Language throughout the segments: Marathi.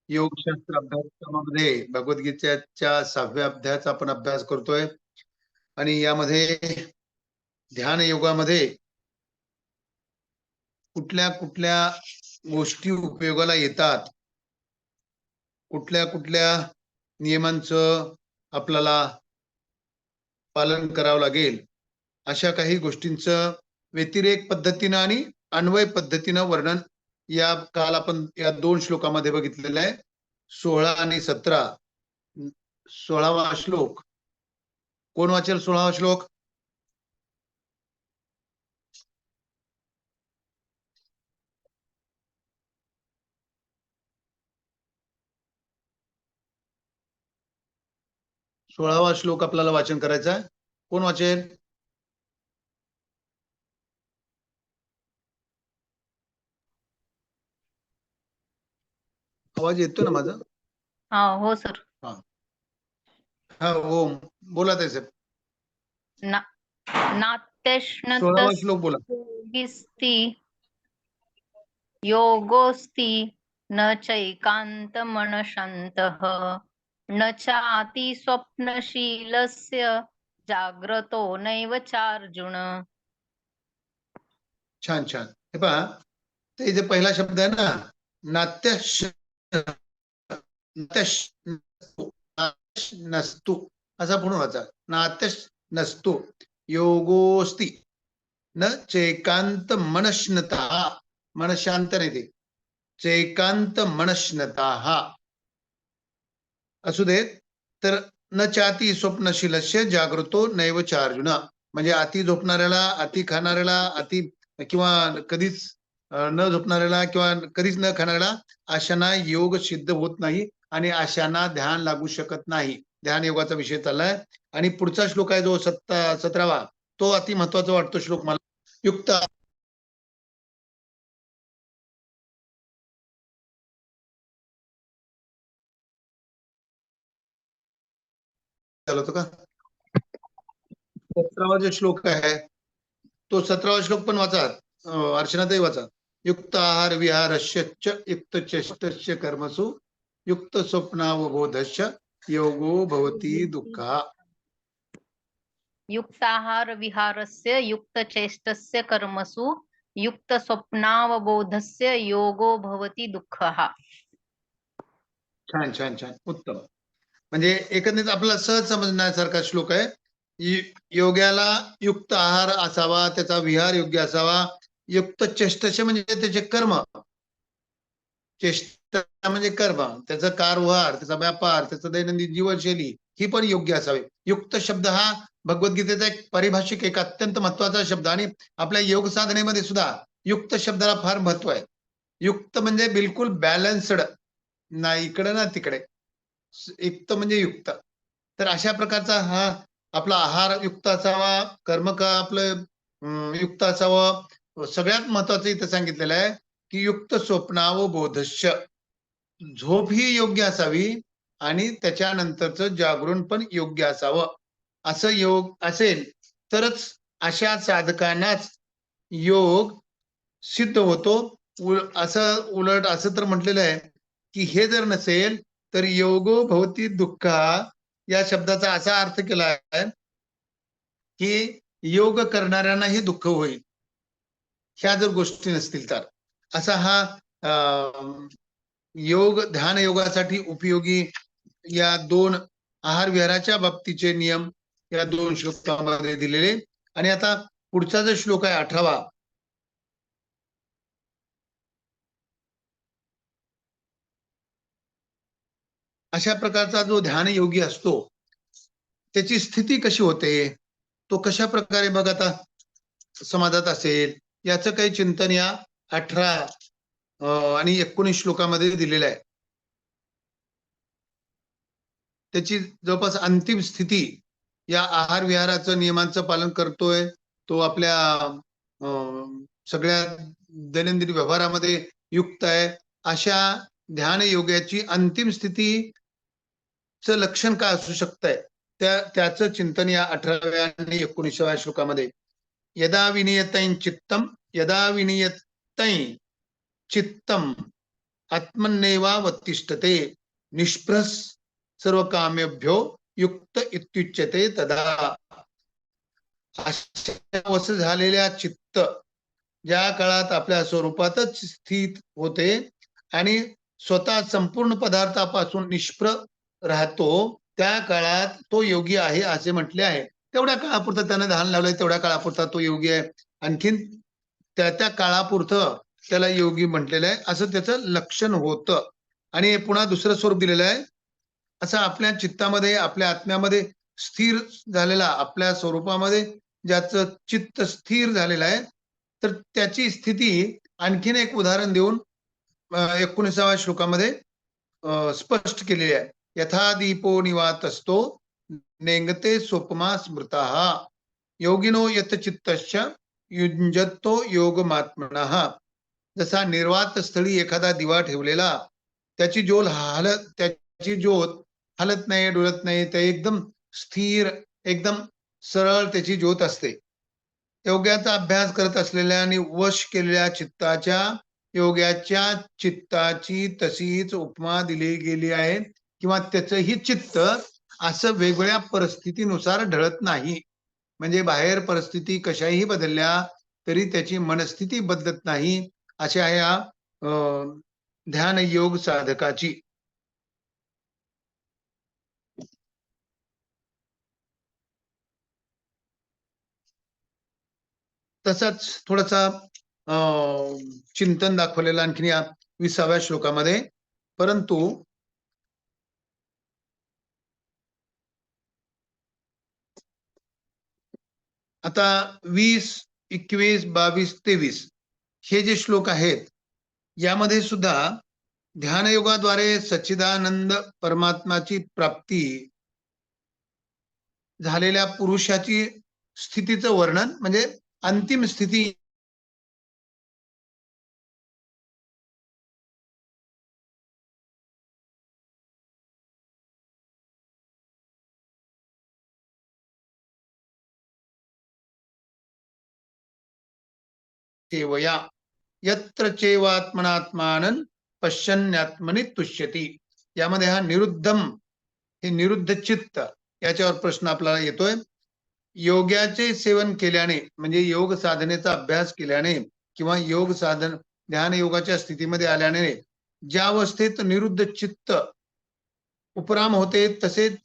योगशास्त्र अभ्यासक्रमामध्ये भगवद्गीतेच्या 6व्या अध्यायाचा आपण अभ्यास करतोय आणि यामध्ये ध्यान योगामध्ये कुठल्या कुठल्या गोष्टी उपयोगाला येतात, कुठल्या कुठल्या नियमांचं आपल्याला पालन करावं लागेल, अशा काही गोष्टींचं व्यतिरेक पद्धतीनं आणि अन्वय पद्धतीनं वर्णन या काल आपण या 2 श्लोकामध्ये बघितलेलं आहे. 16 आणि 17. 16वा श्लोक. कोण वाचेल 16वा श्लोक? सोळावा श्लोक आपल्याला वाचन करायचा आहे. कोण वाचेल? आवाज येतो ना माझा? हो सर. हा हा हो बोला ताई साहेब. सोळावा श्लोक बोला. योगोस्ति न चैकान्तमनशन्तः न चाति स्वप्नशीलस्य जाग्रतो नैव चार्जुन. छान छान. हे पहा, ते जे पहिला शब्द आहे ना, नात्य नसतो असा पूर्ण वाचा. नात्य नसतो योगोस्ति न चैकांत मनश्नता. मनशांत नाही ते, चैकांत मनश्नता असू देत. तर न चाती स्वप्नशीलस्य जागृतो नैव चार्जुन. म्हणजे अति झोपणाऱ्याला, अति खाणाऱ्याला, अति किंवा कधीच न झोपणाऱ्याला किंवा कधीच न खाणाऱ्याला अशांना योग सिद्ध होत नाही आणि अशांना ध्यान लागू शकत नाही. ध्यान योगाचा विषय चाललाय आणि पुढचा श्लोक आहे जो 17वा, तो अति महत्वाचा वाटतो श्लोक मला. युक्त का 17वा जो श्लोक आहे तो 17वा श्लोक पण वाचा. अर्चनाताई वाचा. युक्त आहार विहारस्य युक्त चेष्टस्य कर्मसु युक्त स्वप्नावबोधस्य योगो भवति दुःखः. युक्ताहार विहारस्य युक्त चेष्टस्य कर्मसु युक्त स्वप्नावबोधस्य योगो भवति दुःखः. छान छान छान, उत्तम. म्हणजे एकंदरीत आपल्याला सहज समजण्यासारखा श्लोक आहे. योग्याला युक्त आहार असावा, त्याचा विहार योग्य असावा. युक्त चेष्टस्य म्हणजे त्याचे कर्म, चेष्टा म्हणजे कर्म, त्याचा कारभार, त्याचा व्यापार, त्याचं दैनंदिन जीवनशैली ही पण योग्य असावी. युक्त शब्द हा भगवद्गीतेचा एक पारिभाषिक, एक अत्यंत महत्वाचा शब्द आणि आपल्या योग साधनेमध्ये सुद्धा युक्त शब्दाला फार महत्व आहे. युक्त म्हणजे बिलकुल बॅलन्स्ड, ना इकडे ना तिकडे, युक्त म्हणजे युक्त. तर अशा प्रकारचा हा आपला आहार युक्त असावा, कर्म का आपलं युक्त असावं. सगळ्यात महत्वाचं इथं सांगितलेलं आहे की युक्त स्वप्नावबोधस्य, झोप ही योग्य असावी आणि त्याच्यानंतरचं जागरण पण योग्य असावं. असं योग असेल तरच अशा साधकांनाच योग सिद्ध होतो. असं उलट असं तर म्हटलेलं आहे की हे जर नसेल तर योगो भवती दुःख या शब्दाचा असा अर्थ केला आहे की योग करणाऱ्यांनाही दुःख होईल, ह्या जर गोष्टी नसतील तर. असा हा योग ध्यान योगासाठी उपयोगी या 2 आहार विहाराच्या बाबतीचे नियम या 2 श्लोकांमध्ये दिलेले. आणि आता पुढचा जो श्लोक आहे 18वा, अशा प्रकारचा जो ध्यान योगी असतो त्याची स्थिती कशी होते, तो कशा प्रकारे बघ आता समाजात असेल, याचं काही चिंतन या 18 आणि 19 श्लोकामध्ये दिलेलं आहे. त्याची जवळपास अंतिम स्थिती या आहार विहाराचं नियमांचं पालन करतोय तो, आपल्या सगळ्या दैनंदिन व्यवहारामध्ये युक्त आहे, अशा ध्यान योगाची अंतिम स्थितीचं लक्षण काय असू शकतंय त्याचं चिंतन या 18व्या आणि 19व्या श्लोकामध्ये. यदा विनियतैं चित्तम, यदा विनियतैं चित्तम आत्मन्नेवावतिष्ठते निष्प्रस सर्व कामेभ्यो युक्त इत्युच्यते तदा. अशा वश झालेल्या चित्त ज्या काळात आपल्या स्वरूपातच स्थित होते आणि स्वतः संपूर्ण पदार्थापासून निष्प्र राहतो, त्या काळात तो योगी आहे असे म्हटले आहे. तेवढ्या काळापुरतं त्याने ध्यान लावलंय, तेवढ्या काळापुरता तो योगी आहे. आणखीन त्या काळापुरतं त्याला योगी म्हटलेलं आहे, असं त्याचं लक्षण होतं. आणि पुन्हा दुसरं स्वरूप दिलेलं आहे, असं आपल्या चित्तामध्ये, आपल्या आत्म्यामध्ये स्थिर झालेला, आपल्या स्वरूपामध्ये ज्याचं चित्त स्थिर झालेलं आहे, तर त्याची स्थिती आणखीन एक उदाहरण देऊन 19व्या श्लोकामध्ये स्पष्ट केलेली आहे. यथा दीपो निवातस्तो नेंगते स्वप्मा स्मृताः योगिनो यत चित्तश्च युञ्जतो योगमात्मनः. जसा निर्वात स्थळी एखादा दिवा ठेवलेला, त्याची ज्योत हलत नाही, डुलत नाही, ते एकदम स्थिर, एकदम सरळ त्याची ज्योत असते. योग्याचा अभ्यास करत असलेल्या आणि वश केलेल्या चित्ताच्या योग्याच्या चित्ताची तशीच उपमा दिली गेली आहे, किंवा त्याचंही चित्त असं वेगवेगळ्या परिस्थितीनुसार ढळत नाही. म्हणजे बाहेर परिस्थिती कशाही बदलल्या तरी त्याची मनस्थिती बदलत नाही, अशी आहे या ध्यान योग साधकाची. तसंच थोडासा चिंतन दाखवलेलं आणखीन या 20व्या श्लोकामध्ये. परंतु आता 20, 21, 22, 23 हे जे श्लोक आहेत, यामध्ये सुद्धा ध्यानयोगाद्वारे सच्चिदानंद परमात्माची प्राप्ती झालेल्या पुरुषाची स्थितीचं वर्णन, म्हणजे अंतिम स्थिती सेवया यत्र चैवात्मनात्मानं पश्यन्यात्मनि तुष्यति. यामध्ये हा निरुद्धम, हे निरुद्ध चित्त, याच्यावर प्रश्न आपल्याला येतोय. योग्याचे सेवन केल्याने, म्हणजे योग साधनेचा अभ्यास केल्याने किंवा योग साधन ध्यान योगाच्या स्थितीमध्ये आल्याने ज्या अवस्थेत निरुद्ध चित्त उपराम होते, तसेच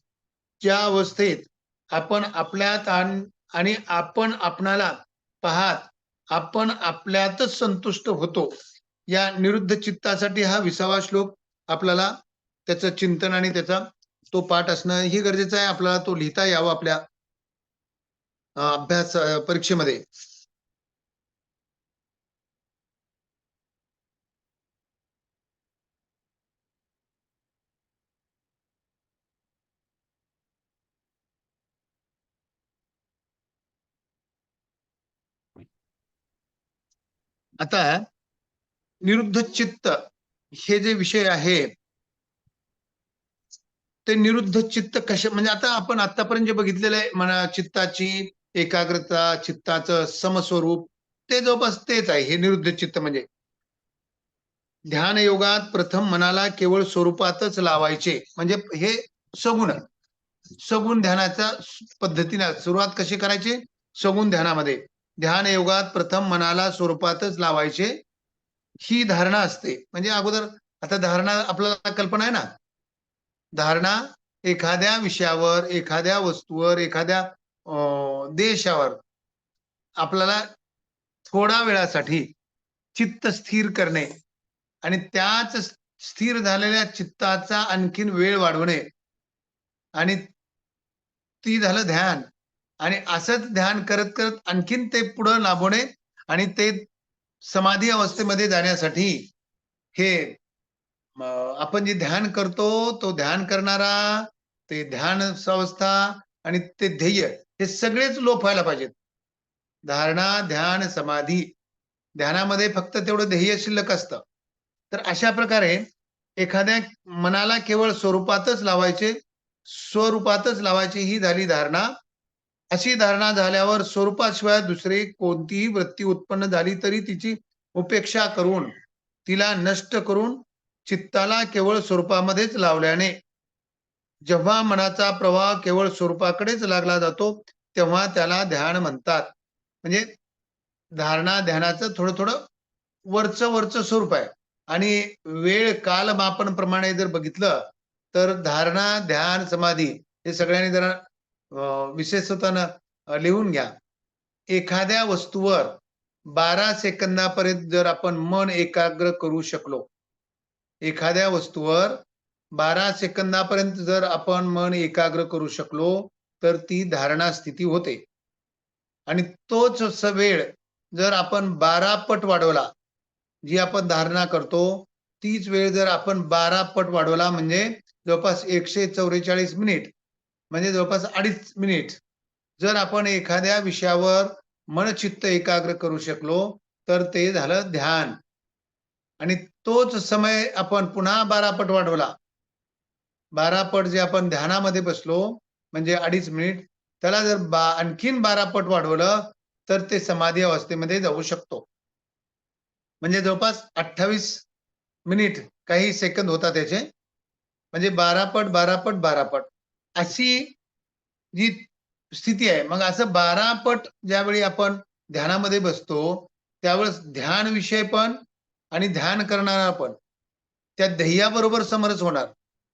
ज्या अवस्थेत आपण आपल्यात आणि आपण आपणाला पाहत आपण आपल्यातच संतुष्ट होतो, या निरुद्ध चित्तासाठी हा 20वा श्लोक आपल्याला त्याचं चिंतन आणि त्याचा तो पाठ असणं ही गरजेचं आहे. आपल्याला तो लिहिता यावा आपल्या अभ्यास परीक्षेमध्ये. आता निरुद्ध चित्त हे जे विषय आहे, ते निरुद्ध चित्त कसे, म्हणजे आता आपण आतापर्यंत जे बघितलेलं आहे म्हणा, चित्ताची एकाग्रता, चित्ताचं समस्वरूप, ते जवळपास तेच आहे. हे निरुद्ध चित्त म्हणजे ध्यान योगात प्रथम मनाला केवळ स्वरूपातच लावायचे, म्हणजे हे सगुण सगुण ध्यानाच्या पद्धतीने सुरुवात कशी करायची, सगुण ध्यानामध्ये. ध्यान योगात प्रथम मनाला स्वरूपातच लावायचे, ही धारणा असते. म्हणजे अगोदर आता धारणा आपल्याला कल्पना आहे ना, धारणा एखाद्या विषयावर, एखाद्या वस्तूवर, एखाद्या देशावर आपल्याला थोडा वेळासाठी चित्त स्थिर करणे आणि त्याच स्थिर झालेल्या चित्ताचा आणखीन वेळ वाढवणे, आणि ती झालं ध्यान. आणि असंच ध्यान करत करत आणखीन ते पुढं लांबवणे आणि ते समाधी अवस्थेमध्ये जाण्यासाठी हे आपण जे ध्यान करतो, तो ध्यान करणारा, ते ध्यान अवस्था आणि ते ध्येय, हे सगळेच लोप व्हायला पाहिजेत. धारणा, ध्यान, समाधी, ध्यानामध्ये फक्त तेवढं ध्येय शिल्लक असतं. तर अशा प्रकारे एखाद्या मनाला केवळ स्वरूपातच लावायचे, स्वरूपातच लावायची, ही झाली धारणा. अशी धारणा झाल्यावर स्वरूपाशिवाय दुसरी कोणतीही वृत्ती उत्पन्न झाली तरी तिची उपेक्षा करून, तिला नष्ट करून चित्ताला केवळ स्वरूपामध्येच लावल्याने जेव्हा मनाचा प्रवाह केवळ स्वरूपाकडेच लागला जातो तेव्हा त्याला ध्यान म्हणतात. म्हणजे धारणा ध्यानाचं थोडं थोडं वरचं स्वरूप आहे. आणि वेळ काल मापन प्रमाणे जर बघितलं तर धारणा, ध्यान, समाधी हे सगळ्यांनी जरा विशेषत्वानं लिहून घ्या. एखाद्या वस्तूवर 12 सेकंदापर्यंत जर आपण मन एकाग्र करू शकलो, एखाद्या वस्तूवर 12 सेकंदापर्यंत जर आपण मन एकाग्र करू शकलो, तर ती धारणा स्थिती होते. आणि तोच वेळ जर आपण 12 पट वाढवला, जी आपण धारणा करतो, तीच वेळ जर आपण 12 पट वाढवला म्हणजे जवळपास 144 मिनिट, म्हणजे जवळपास 2.5 मिनिट जर आपण एखाद्या विषयावर मनचित्त एकाग्र करू शकलो, तर ते झालं ध्यान. आणि तोच समय आपण पुन्हा 12 पट वाढवला. 12 पट जे आपण ध्यानामध्ये बसलो, म्हणजे 2.5 मिनिट, त्याला जर आणखीन 12 पट वाढवलं, तर ते समाधी अवस्थेमध्ये जाऊ शकतो. म्हणजे जवळपास 28 मिनिट काही सेकंद होतात त्याचे. म्हणजे 12 पट, 12 पट, 12 पट अशी जी स्थिती आहे. मग असं 12 पट ज्यावेळी आपण ध्यानामध्ये बसतो, त्यावेळेस ध्यान विषय पण आणि ध्यान करणारा पण त्या ध्येयाबरोबर समरस होणार.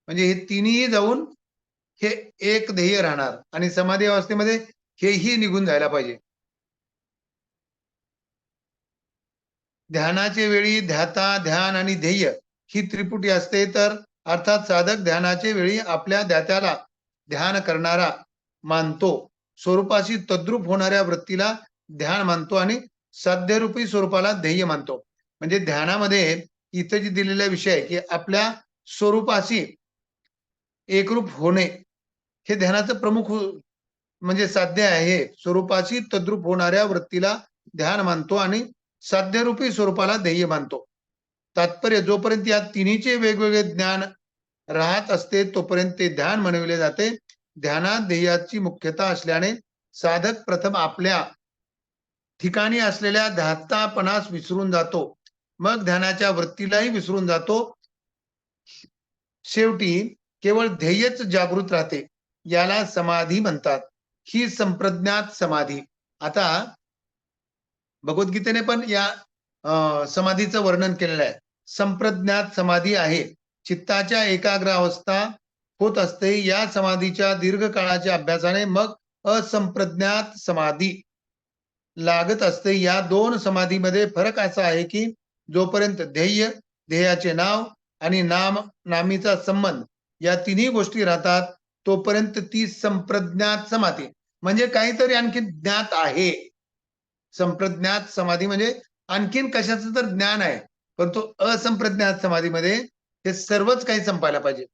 म्हणजे हे तिन्ही जाऊन हे एक ध्येय राहणार आणि समाधी अवस्थेमध्ये हेही निघून जायला पाहिजे. ध्यानाचे वेळी ध्याता, ध्यान आणि ध्येय ही त्रिपुटी असते. तर अर्थात साधक ध्यानाचे वेळी आपल्या ध्यात्याला ध्येय करणारा मानतो. स्वरूपाशी तद्रूप होणाऱ्या वृत्तीला ध्यान मानतो आणि साध्यरूपी स्वरूपाला ध्येय मानतो. म्हणजे ध्यानामध्ये इथे जे दिलेला विषय आहे की आपल्या स्वरूपाशी एकरूप होणे हे ध्यानाचं प्रमुख म्हणजे साध्य आहे. स्वरूपाशी तद्रूप होणाऱ्या वृत्तीला ध्यान मानतो आणि साध्यरूपी स्वरूपाला ध्येय मानतो. तात्पर्य जोपर्यंत या तिन्हीचे वेगवेगळे ज्ञान राहत असते तोपर्यंत ते ध्यान म्हणविले जाते. ध्यानात ध्येयाची मुख्यता असल्याने साधक प्रथम आपल्या ठिकाणी असलेल्या ध्यातापणास विसरून जातो. मग ध्यानाच्या वृत्तीलाही विसरून जातो. शेवटी केवळ ध्येयच जागृत राहते. याला समाधी म्हणतात. ही संप्रज्ञात समाधी. आता भगवद्गीतेने पण या समाधीचं वर्णन केलेलं आहे. संप्रज्ञात समाधी आहे. चित्ताच्या एकाग्र अवस्था होत असते. या समाधीच्या दीर्घ काळाच्या अभ्यासाने मग असंप्रज्ञात समाधी लागत असते. या दोन समाधीमध्ये फरक असा आहे की जोपर्यंत ध्येय, ध्येयाचे नाव आणि नामीचा संबंध या तिन्ही गोष्टी राहतात तोपर्यंत ती संप्रज्ञात समाधी म्हणजे काहीतरी आणखी ज्ञात आहे. संप्रज्ञात समाधी म्हणजे आणखीन कशाचं तर ज्ञान आहे, परंतु असंप्रज्ञात समाधीमध्ये हे सर्वच काही संपायला पाहिजे.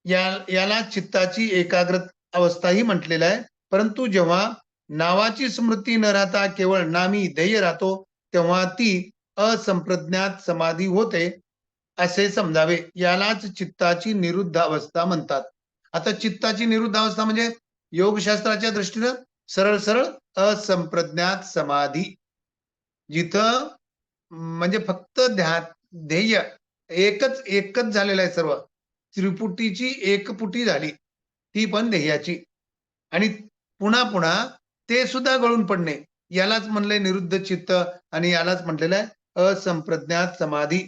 याला चित्ताची एकाग्र अवस्थाही म्हटलेलं आहे. परंतु जेव्हा नावाची स्मृती न राहता केवळ नामी ध्येय राहतो तेव्हा ती असंप्रज्ञात समाधी होते असे समजावे. यालाच चित्ताची निरुद्ध अवस्था म्हणतात. आता चित्ताची निरुद्ध अवस्था म्हणजे योगशास्त्राच्या दृष्टीनं सरळ सरळ असंप्रज्ञात समाधी, जिथं म्हणजे फक्त ध्येय एकच एकच झालेलं आहे. सर्व त्रिपुटीची एकपुटी झाली, ती पण ध्येयाची. आणि पुन्हा पुन्हा ते सुद्धा गळून पडणे यालाच म्हणलंय निरुद्ध चित्त आणि यालाच म्हटलेलं आहे असंप्रज्ञात समाधी.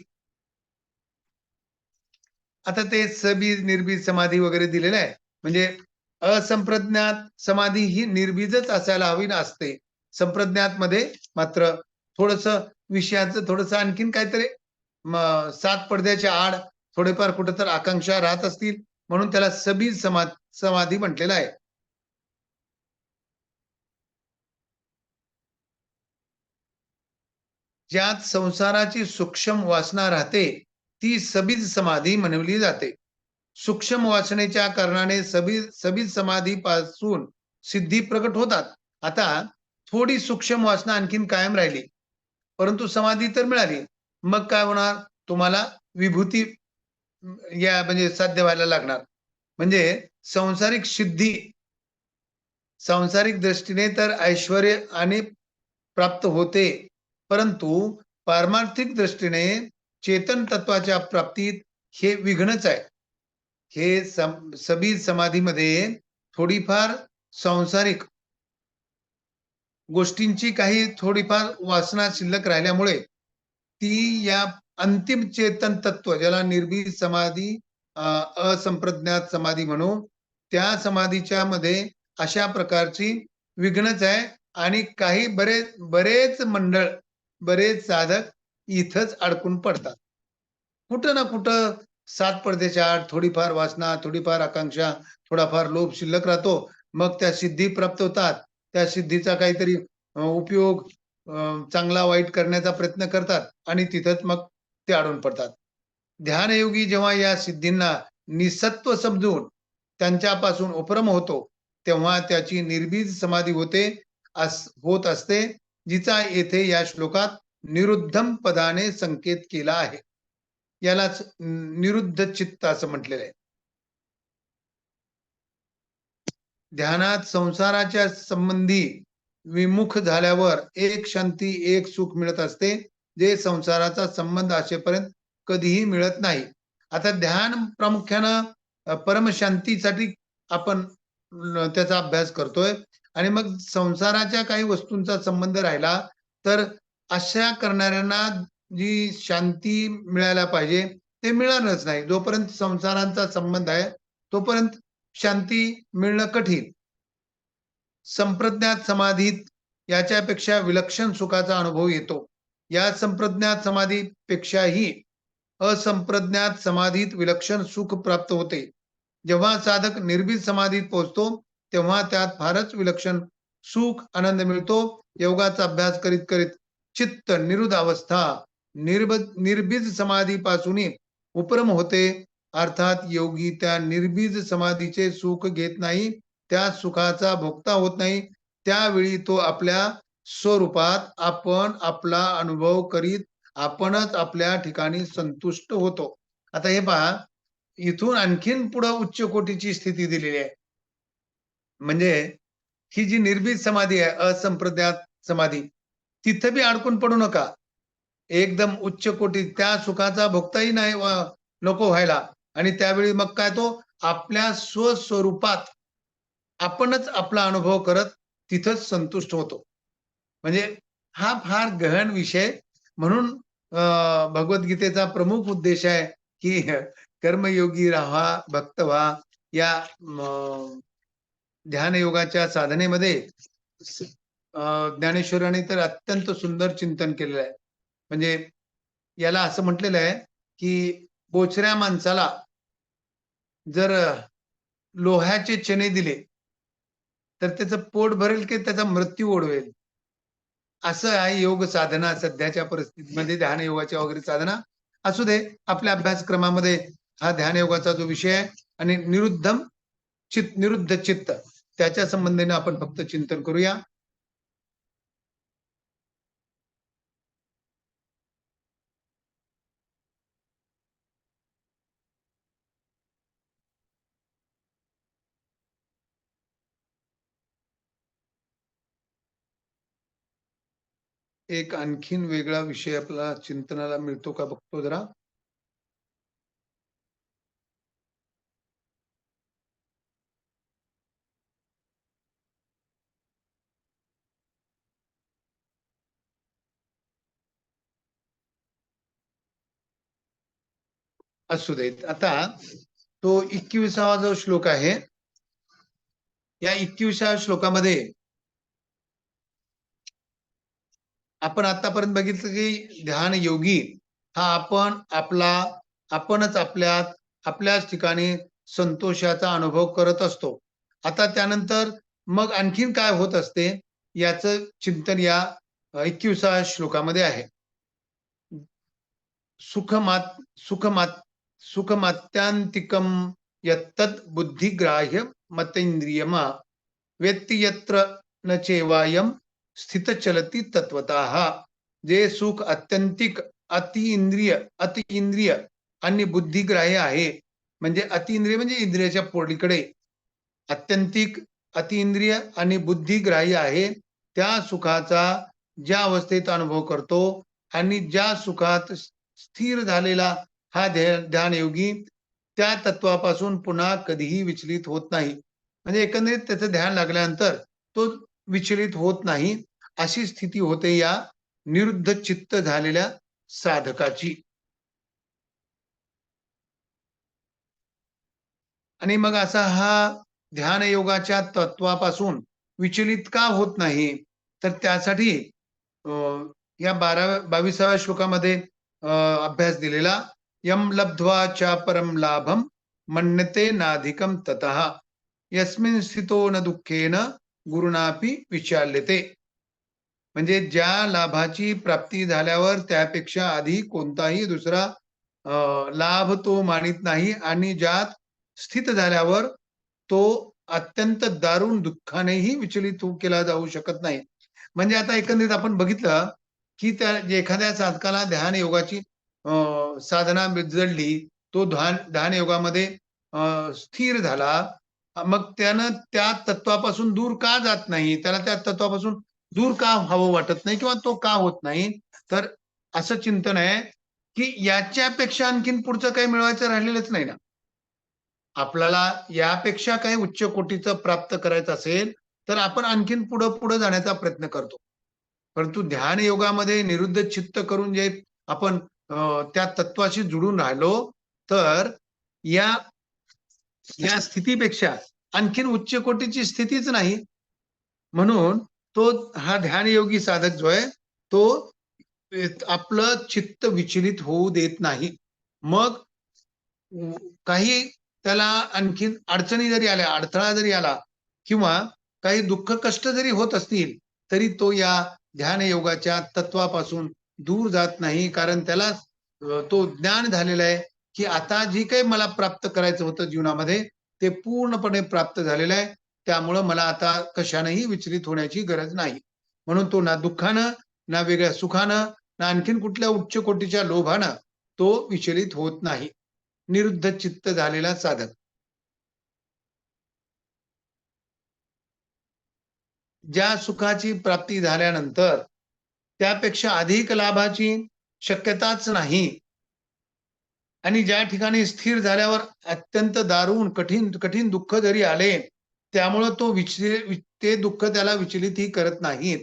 आता ते सबीज निर्बीज समाधी वगैरे दिलेलं आहे. म्हणजे असंप्रज्ञात समाधी ही निर्बीजच असायला हवी ना असते. संप्रज्ञात मध्ये मात्र थोडस विषयाचं थोडस आणखीन काहीतरी सात पडद्याच्या आड थोडेफार कुठं तर आकांक्षा राहत असतील म्हणून त्याला सबीज समाधी म्हटलेलं आहे. ज्यात संसाराची सूक्ष्म वासना राहते ती सबीज समाधी म्हणवली जाते. सूक्ष्म वासनेच्या कारणाने सबीज समाधीपासून सिद्धी प्रकट होतात. आता थोडी सूक्ष्म वासना आणखीन कायम राहिली परंतु समाधी तर मिळाली, मग काय होणार? तुम्हाला विभूती या म्हणजे साध्य व्हायला लागणार. म्हणजे सांसारिक सिद्धी सांसारिक दृष्टीने तर ऐश्वर्य आणि प्राप्त होते, परंतु पारमार्थिक दृष्टीने चेतन तत्वाच्या प्राप्तीत हे विघ्नच आहे. हे सबीज समाधीमध्ये थोडीफार सांसारिक गोष्टींची काही थोडीफार वासना शिल्लक राहिल्यामुळे ती या अंतिम चेतन तत्व ज्याला निर्भीड समाधी, असंप्रज्ञात समाधी म्हणू, त्या समाधीच्या मध्ये अशा प्रकारची विघ्नच आहे. आणि काही बरेच मंडळ, बरेच साधक इथंच अडकून पडतात. कुठं ना कुठं 7 पडद्याच्या आड थोडीफार वासना, थोडीफार आकांक्षा, थोडाफार लोभ शिल्लक राहतो. मग त्या सिद्धी प्राप्त होतात. त्या सिद्धीचा काहीतरी उपयोग चांगला वाईट करण्याचा प्रयत्न करतात आणि तिथंच मग ते अडून पडतात. ध्यानयोगी जेव्हा या सिद्धींना निसत्व समजून त्यांच्यापासून उपरम होतो, तेव्हा त्याची निर्बीज समाधी होत असते, जिचा येथे या श्लोकात निरुद्धम पदाने संकेत केला आहे. यालाच निरुद्ध चित्त असं म्हटलेलं आहे. ध्यानात संसाराच्या संबंधी विमुख झाल्यावर एक शांती, एक सुख मिळत असते, जे संसाराचा संबंध असेपर्यंत कधीही मिळत नाही. आता ध्यान प्रामुख्यानं परमशांतीसाठी आपण त्याचा अभ्यास करतोय. आणि मग संसाराच्या काही वस्तूंचा संबंध राहिला तर अशा करणाऱ्यांना जी शांती मिळायला पाहिजे ते मिळणारच नाही. जोपर्यंत संसारांचा संबंध आहे तोपर्यंत शांती मिळणं कठीण. संप्रज्ञात समाधीत याच्यापेक्षा विलक्षण सुखाचा अनुभव येतो. या संप्रज्ञात समाधीपेक्षाही असंप्रज्ञात समाधीत विलक्षण सुख प्राप्त होते. जेव्हा साधक निर्भीड समाधीत पोहोचतो तेव्हा त्यात फारच विलक्षण सुख, आनंद मिळतो. योगाचा अभ्यास करीत करीत चित्त निरुद्ध अवस्था निर्बीज समाधीपासून उपरम होते. अर्थात योगी त्या निर्बीज समाधीचे सुख घेत नाही, त्या सुखाचा भोगता होत नाही. त्यावेळी तो आपल्या स्वरूपात आपण आपला अनुभव करीत आपणच आपल्या ठिकाणी संतुष्ट होतो. आता हे पहा, इथून आणखीन पुढे उच्च कोटीची स्थिती दिलेली आहे. म्हणजे ही जी निर्भीड समाधी आहे, असंप्रज्ञात समाधी, तिथं बी अडकून पडू नका. एकदम उच्च कोटी त्या सुखाचा भोगताही नाही नको व्हायला. आणि त्यावेळी मग काय तो आपल्या स्वस्वरूपात आपणच आपला अनुभव करत तिथंच संतुष्ट होतो. म्हणजे हा फार गहन विषय. म्हणून भगवद्गीतेचा प्रमुख उद्देश आहे की कर्मयोगी राहा, भक्त व्हा. या ध्यान योगाच्या साधनेमध्ये ज्ञानेश्वरांनी तर अत्यंत सुंदर चिंतन केलेलं आहे. म्हणजे याला असं म्हटलेलं आहे की बोचऱ्या माणसाला जर लोह्याचे चणे दिले तर त्याचं पोट भरेल की त्याचा मृत्यू ओढवेल. असं आहे योग साधना सध्याच्या परिस्थितीमध्ये, ध्यान योगाच्या वगैरे साधना. असू दे, आपल्या अभ्यासक्रमामध्ये हा ध्यान योगाचा जो विषय आहे आणि निरुद्ध चित्त त्याच्या संबंधीने आपण फक्त चिंतन करूया. एक आणखीन वेगळा विषय आपला चिंतनाला मिळतो का बघतो जरा. असू देत. आता तो 21वा जो श्लोक आहे, या 21व्या श्लोकामध्ये आपण आतापर्यंत बघितलं की ध्यान योगी हा आपणच आपल्याच ठिकाणी संतोषाचा अनुभव करत असतो. आता त्यानंतर मग आणखीन काय होत असते याचं चिंतन या 21व्या श्लोकामध्ये आहे. सुखमात्यांतिकम यत्तत् बुद्धिग्राह्य मतेंद्रियमा वेत्ति यत्र न चेवायम स्थित चलती तत्वतः. जे सुख अत्यंतिक अति इंद्रिय आणि बुद्धिग्राह्य आहे. म्हणजे अति इंद्रिय म्हणजे इंद्रियाच्या पलीकडे, अत्यंतिक अतिइंद्रिय आणि बुद्धिग्राह्य आहे. त्या सुखाचा ज्या अवस्थेत अनुभव करतो आणि ज्या सुखात स्थिर झालेला हा ध्यानयोगी त्या तत्वापासून पुन्हा कधीही विचलित होत नाही. म्हणजे एकंदरीत त्याचं ध्यान लागल्यानंतर तो विचलित होत नाही, अशी स्थिती होते या निरुद्ध चित्त झालेल्या साधकाची. आणि मग असा हा ध्यान योगाच्या तत्वापासून विचलित का होत नाही? तर त्यासाठी अ, या 22व्या श्लोकामध्ये अभ्यास दिलेला यम लब्ध्वा च परम लाभम मन्यते नाधिकम ततः यस्मिन् स्थितो न दुःखेन गुरुनापी विचाल्यते. म्हणजे ज्या लाभाची प्राप्ती झाल्यावर त्यापेक्षा आधी कोणताही दुसरा लाभ तो मानित नाही आणि ज्यात स्थित झाल्यावर तो अत्यंत दारुण दुःखानेही विचलित केला जाऊ शकत नाही. म्हणजे आता एकंदरीत आपण बघितलं, की त्या एखाद्या साधकाला ध्यान योगाची साधना जडली, तो ध्यान योगामध्ये स्थिर झाला. मग त्यानं त्या तत्वापासून दूर का जात नाही? त्याला त्या तत्वापासून दूर का व्हावं वाटत नाही किंवा तो का होत नाही? तर असं चिंतन आहे, की याच्यापेक्षा आणखीन पुढचं काही मिळवायचं राहिलेलंच नाही ना. आपल्याला यापेक्षा काही उच्च कोटीचं प्राप्त करायचं असेल, तर आपण आणखीन पुढं-पुढं जाण्याचा प्रयत्न करतो. परंतु ध्यान योगामध्ये निरुद्ध चित्त करून जे आपण त्या तत्वाशी जुळून राहिलो, तर या या स्थितीपेक्षा आणखीन उच्च कोटीची स्थितीच नाही. म्हणून तो हा ध्यानयोगी साधक जो आहे, तो आपलं चित्त विचलित होऊ देत नाही. मग काही त्याला आणखीन अडचणी जरी आल्या, अडथळा जरी आला किंवा काही दुःख कष्ट जरी होत असतील, तरी तो या ध्यान योगाच्या तत्वापासून दूर जात नाही. कारण त्याला तो ज्ञान झालेला आहे, की आता जे काही मला प्राप्त करायचं होतं जीवनामध्ये, ते पूर्णपणे प्राप्त झालेलं आहे. त्यामुळं मला आता कशानेही विचलित होण्याची गरज नाही. म्हणून तो ना दुःखानं, ना वेगळ्या सुखानं, ना आणखीन कुठल्या उच्च कोटीच्या लोभानं तो विचलित होत नाही. निरुद्ध चित्त झालेला साधक. ज्या सुखाची प्राप्ती झाल्यानंतर त्यापेक्षा अधिक लाभाची शक्यताच नाही आणि ज्या ठिकाणी स्थिर झाल्यावर अत्यंत दारुण, कठीण कठीण दुःख जरी आले, त्यामुळं तो ते दुःख त्याला विचलितही करत नाहीत.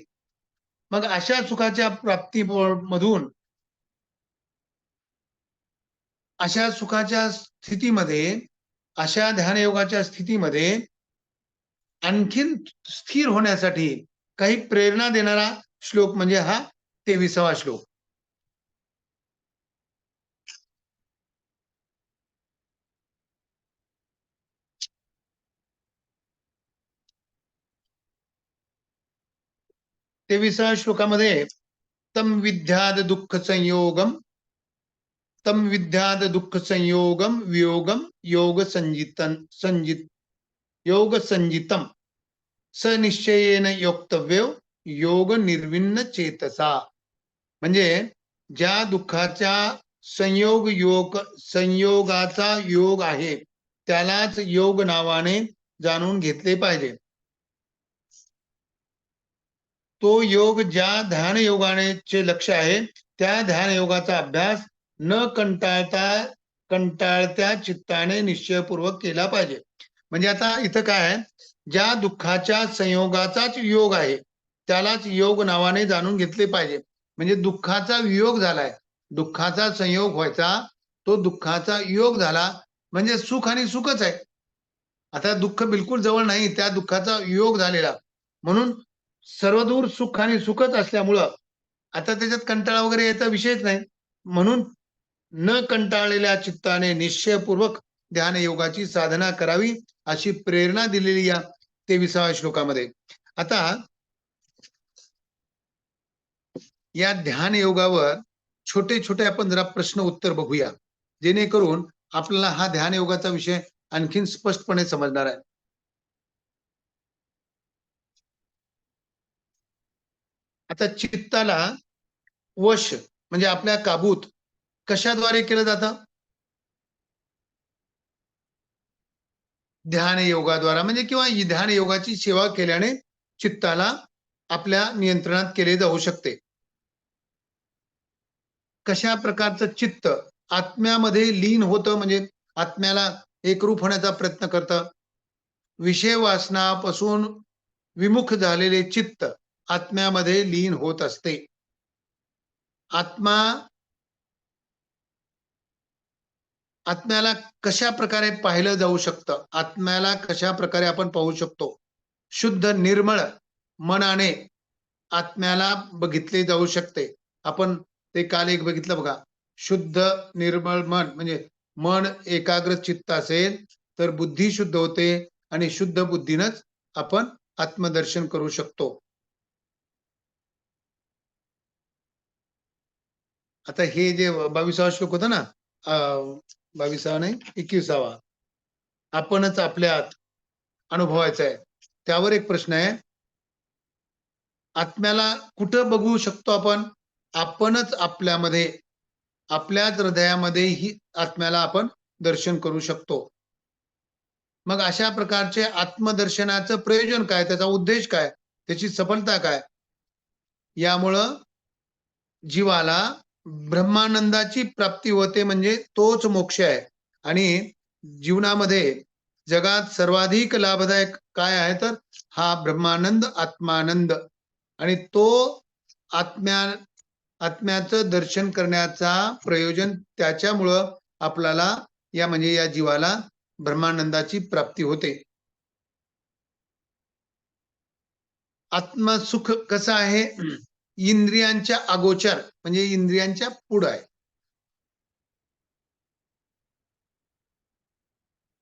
मग अशा सुखाच्या प्राप्ती मधून अशा सुखाच्या स्थितीमध्ये, अशा ध्यानयोगाच्या स्थितीमध्ये आणखीन स्थिर होण्यासाठी काही प्रेरणा देणारा श्लोक म्हणजे हा 23वा श्लोक. 23व्या श्लोकामध्ये तम विद्याद दुःख संयोगम वियोगम योग संजितम स निश्चयेन योक्तव्यो योग निर्विण्ण चेतसा. म्हणजे ज्या दुःखाच्या संयोगाचा योग आहे, त्यालाच योग नावाने जाणून घेतले पाहिजे. तो योग ज्या ध्यान योगाचे लक्ष आहे, त्या ध्यान योगाचा अभ्यास न कंटाळत्या चित्ताने निश्चयपूर्वक केला पाहिजे. म्हणजे आता इथं काय आहे, ज्या दुःखाच्या संयोगाचाच योग आहे, त्यालाच योग नावाने जाणून घेतले पाहिजे. म्हणजे दुःखाचा वियोग झालाय, दुःखाचा संयोग व्हायचा, तो दुःखाचा योग झाला म्हणजे सुख आणि सुखच आहे. आता दुःख बिलकुल जवळ नाही, त्या दुःखाचा योग झालेला. म्हणून सर्वदूर सुख आणि सुखच असल्यामुळं आता त्याच्यात कंटाळा वगैरे याचा विषयच नाही. म्हणून न कंटाळलेल्या चित्ताने निश्चयपूर्वक ध्यान योगाची साधना करावी, अशी प्रेरणा दिलेली या 23व्या श्लोकामध्ये. आता या ध्यान योगावर छोटे-छोटे आपण जरा प्रश्न उत्तर बघूया, जेणेकरून आपल्याला हा ध्यान योगाचा विषय आणखीन स्पष्टपणे समजणार आहे. आता चित्ताला वश म्हणजे आपल्या काबूत कशाद्वारे केलं जातं? ध्यान योगाद्वारा म्हणजे किंवा ध्यान योगाची सेवा केल्याने चित्ताला आपल्या नियंत्रणात केले जाऊ शकते. कशा प्रकारचं चित्त आत्म्यामध्ये लीन होतं, म्हणजे आत्म्याला एकरूप होण्याचा प्रयत्न करतं. विषय वासनापासून विमुख झालेले चित्त आत्म्यामध्ये लीन होत असते. आत्म्याला कशा प्रकारे पाहिलं जाऊ शकतं, आत्म्याला कशा प्रकारे आपण पाहू शकतो? शुद्ध निर्मळ मनाने आत्म्याला बघितले जाऊ शकते. आपण ते काल एक बघितलं बघा. शुद्ध निर्मळ मन म्हणजे मन एकाग्र चित्त असेल तर बुद्धी शुद्ध होते आणि शुद्ध बुद्धीनच आपण आत्मदर्शन करू शकतो. आता हे जे 22वा श्लोक होता ना, 22वा नाही 21वा, आपणच आपल्यात अनुभवायचा आहे. त्यावर एक प्रश्न आहे, आत्म्याला कुठं बघू शकतो आपण? आपणच आपल्यामध्ये, आपल्याच हृदयामध्ये ही आत्म्याला आपण दर्शन करू शकतो. मग अशा प्रकारचे आत्मदर्शनाचं प्रयोजन काय? त्याचा उद्देश काय? त्याची सफलता काय? यामुळं जीवाला ब्रह्मानंदाची प्राप्ती होते, म्हणजे तोच मोक्ष आहे. आणि जीवनामध्ये जगात सर्वाधिक लाभदायक काय आहे तर हा ब्रह्मानंद, आत्मानंद. आणि तो आत्म्या आत्म्याचं दर्शन करण्याचा प्रयोजन त्याच्यामुळं आपल्याला म्हणजे या जीवाला ब्रह्मानंदाची प्राप्ती होते. आत्मसुख कसं आहे? इंद्रियांच्या अगोचर म्हणजे इंद्रियांच्या पुढं आहे.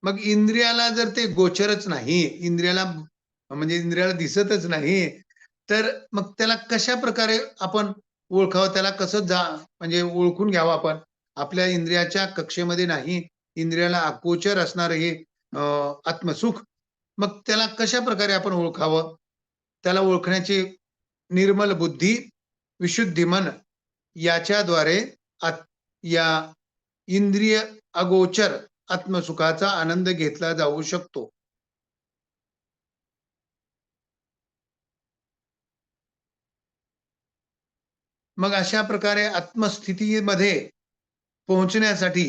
मग इंद्रियाला जर ते गोचरच नाही, इंद्रियाला म्हणजे इंद्रियाला दिसतच नाही, तर मग त्याला कशा प्रकारे आपण ओळखावं? त्याला कसं म्हणजे ओळखून घ्यावं आपण? आपल्या इंद्रियाच्या कक्षेमध्ये नाही, इंद्रियाला अगोचर असणारं हे आत्मसुख. मग त्याला कशा प्रकारे आपण ओळखावं? त्याला ओळखण्याची निर्मल बुद्धी, विशुद्धी मन याच्याद्वारे या इंद्रिय अगोचर आत्मसुखाचा आनंद घेतला जाऊ शकतो. मग अशा प्रकारे आत्मस्थितीमध्ये पोहोचण्यासाठी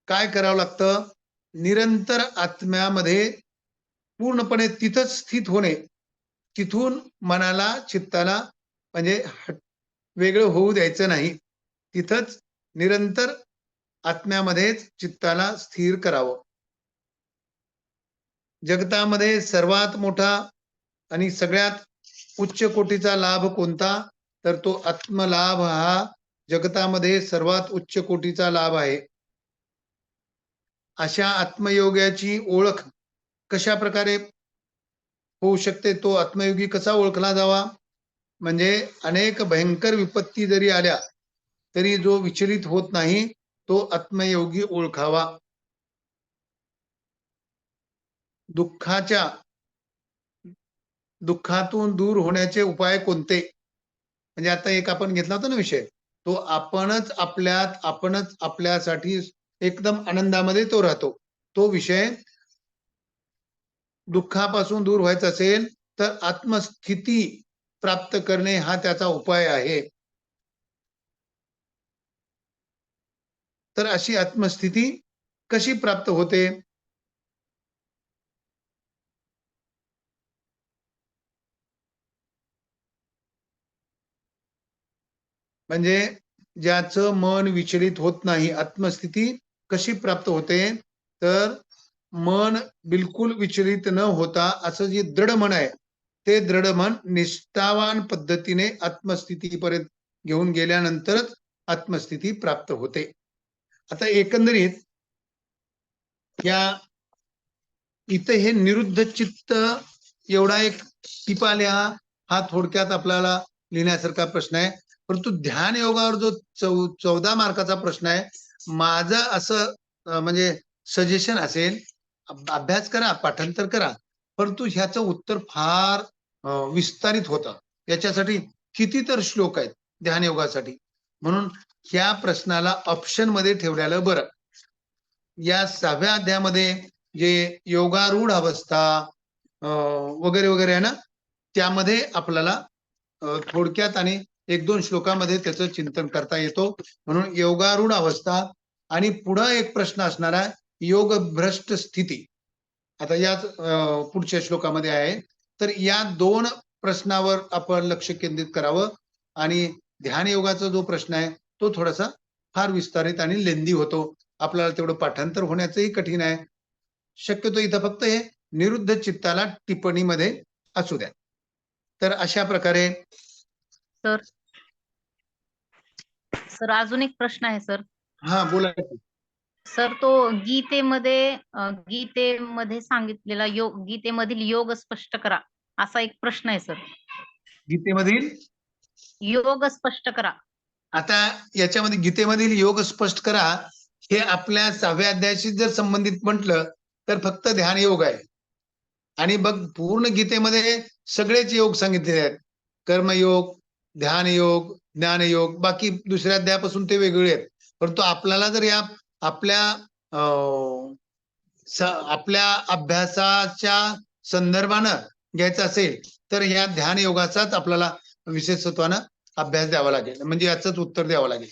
काय करावं लागतं? निरंतर आत्म्यामध्ये पूर्णपणे तिथंच स्थित होणे. तिथून मनाला, चित्ताला म्हणजे वेगळं होऊ द्यायचं नाही. तिथंच निरंतर आत्म्यामध्येच चित्ताला स्थिर करावं. जगतामध्ये सर्वात मोठा आणि सगळ्यात उच्च कोटीचा लाभ कोणता? तर तो आत्मलाभ हा जगतामध्ये सर्वात उच्च कोटीचा लाभ आहे. अशा आत्मयोगाची ओळख कशा प्रकारे होऊ शकते? तो आत्मयोगी कसा ओळखला जावा? म्हणजे अनेक भयंकर विपत्ती जरी आल्या, तरी जो विचलित होत नाही, तो आत्मयोगी ओळखावा. दुःखातून दूर होण्याचे उपाय कोणते? म्हणजे आता एक आपण घेतला होता ना विषय, तो आपणच आपल्यासाठी एकदम आनंदामध्ये तो राहतो. तो विषय दुःखापासून दूर व्हायचं असेल, तर आत्मस्थिती प्राप्त करणे हा त्याचा उपाय आहे. तर अशी आत्मस्थिती कशी प्राप्त होते? म्हणजे ज्याचं मन विचलित होत नाही, आत्मस्थिती कशी प्राप्त होते? तर मन बिलकुल विचलित न होता असं जे दृढ मन आहे, ते दृढ मन निष्ठावान पद्धतीने आत्मस्थितीपर्यंत घेऊन गेल्यानंतरच आत्मस्थिती प्राप्त होते. आता एकंदरीत या इथं हे निरुद्ध चित्त एवढा एक टिपा लिहा, हा थोडक्यात आपल्याला लिहिण्यासारखा प्रश्न आहे. परंतु ध्यान योगावर जो 14 मार्काचा प्रश्न आहे, माझं असं म्हणजे सजेशन असेल, अभ्यास करा, पाठांतर करा, परंतु ह्याचं उत्तर फार विस्तारित होतं. याच्यासाठी कितीतर श्लोक आहेत ध्यान योगासाठी. म्हणून ह्या प्रश्नाला ऑप्शन मध्ये ठेवलेलं बरं. या 6व्या अध्यायामध्ये जे योगारूढ अवस्था वगैरे वगैरे आहे ना, त्यामध्ये आपल्याला थोडक्यात आणि 1-2 श्लोकामध्ये त्याचं चिंतन करता येतो. म्हणून योगारूढ अवस्था आणि पुढं एक प्रश्न असणार आहे योग भ्रष्ट स्थिती. आता याच पुढच्या श्लोकामध्ये आहे. तर या 2 प्रश्नावर आपण लक्ष केंद्रित करावं आणि ध्यान योगाचा जो प्रश्न आहे तो थोडासा फार विस्तारित आणि लेंदी होतो. आपल्याला तेवढं पाठांतर होण्याचंही कठीण आहे. शक्यतो इथं फक्त हे निरुद्ध चित्ताला टिप्पणीमध्ये असू द्या. तर अशा प्रकारे सर सर अजून एक प्रश्न आहे सर. हां, बोला की. सर तो गीतेमध्ये सांगितलेला योग, गीतेमधील योग स्पष्ट करा असा एक प्रश्न आहे सर. गीतेमधील योग स्पष्ट करा. आता याच्यामध्ये गीतेमधील योग स्पष्ट करा हे आपल्या 6व्या अध्यायाशी जर संबंधित म्हटलं तर फक्त ध्यान योग आहे. आणि बघ पूर्ण गीतेमध्ये सगळेच योग सांगितलेले आहेत. कर्मयोग, ध्यान योग, ज्ञान योग, बाकी दुसऱ्या अध्यायापासून ते वेगळे आहेत. परंतु आपल्याला जर या आपल्या आपल्या अभ्यासाच्या संदर्भानं घ्यायचं असेल तर या ध्यान योगाचाच आपल्याला विशेषत्वानं अभ्यास द्यावा लागेल. म्हणजे याचंच उत्तर द्यावं लागेल.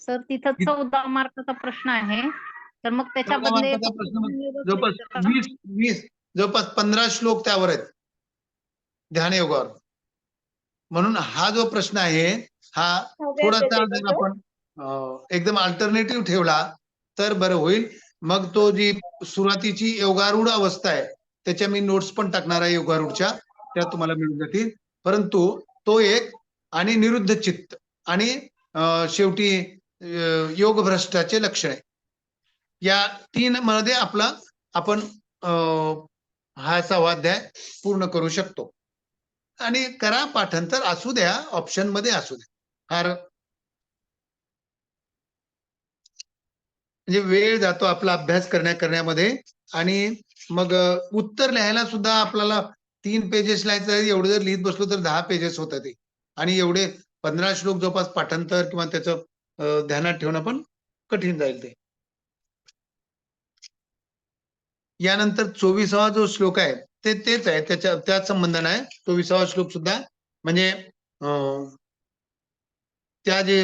सर तिथं 14 मार्काचा प्रश्न आहे. तर मग त्याच्यामध्ये मार्काचा प्रश्न जवळपास 20 जवळपास 15 श्लोक त्यावर आहेत ध्यान योगावर. म्हणून हा जो प्रश्न आहे हा थोडासा जर आपण एकदम अल्टरनेटिव्ह ठेवला तर बरं होईल. मग तो जी सुरुवातीची योगारूढ अवस्था आहे त्याच्या मी नोट्स पण टाकणार आहे योगारूढच्या, त्या तुम्हाला मिळून जातील. परंतु तो एक आणि निरुद्ध चित्त आणि शेवटी योग भ्रष्टाचे लक्षण आहे. या 3 मध्ये आपला आपण हा 6वा अध्याय पूर्ण करू शकतो. आणि करा पाठांतर असू द्या, ऑप्शन मध्ये असू द्या. फार म्हणजे वेळ जातो आपला अभ्यास करण्यामध्ये आणि मग उत्तर लिहायला सुद्धा आपल्याला 3 पेजेस लिहायचं आहे. एवढं जर लिहित बसलो तर 10 पेजेस होतात ते. आणि एवढे 15 श्लोक जवळपास पाठांतर किंवा त्याचं ध्यानात ठेवणं पण कठीण जाईल ते. यानंतर 24वा जो श्लोक आहे तेच आहे, त्याच संबंधाने आहे. 24वा श्लोक सुद्धा म्हणजे त्या जे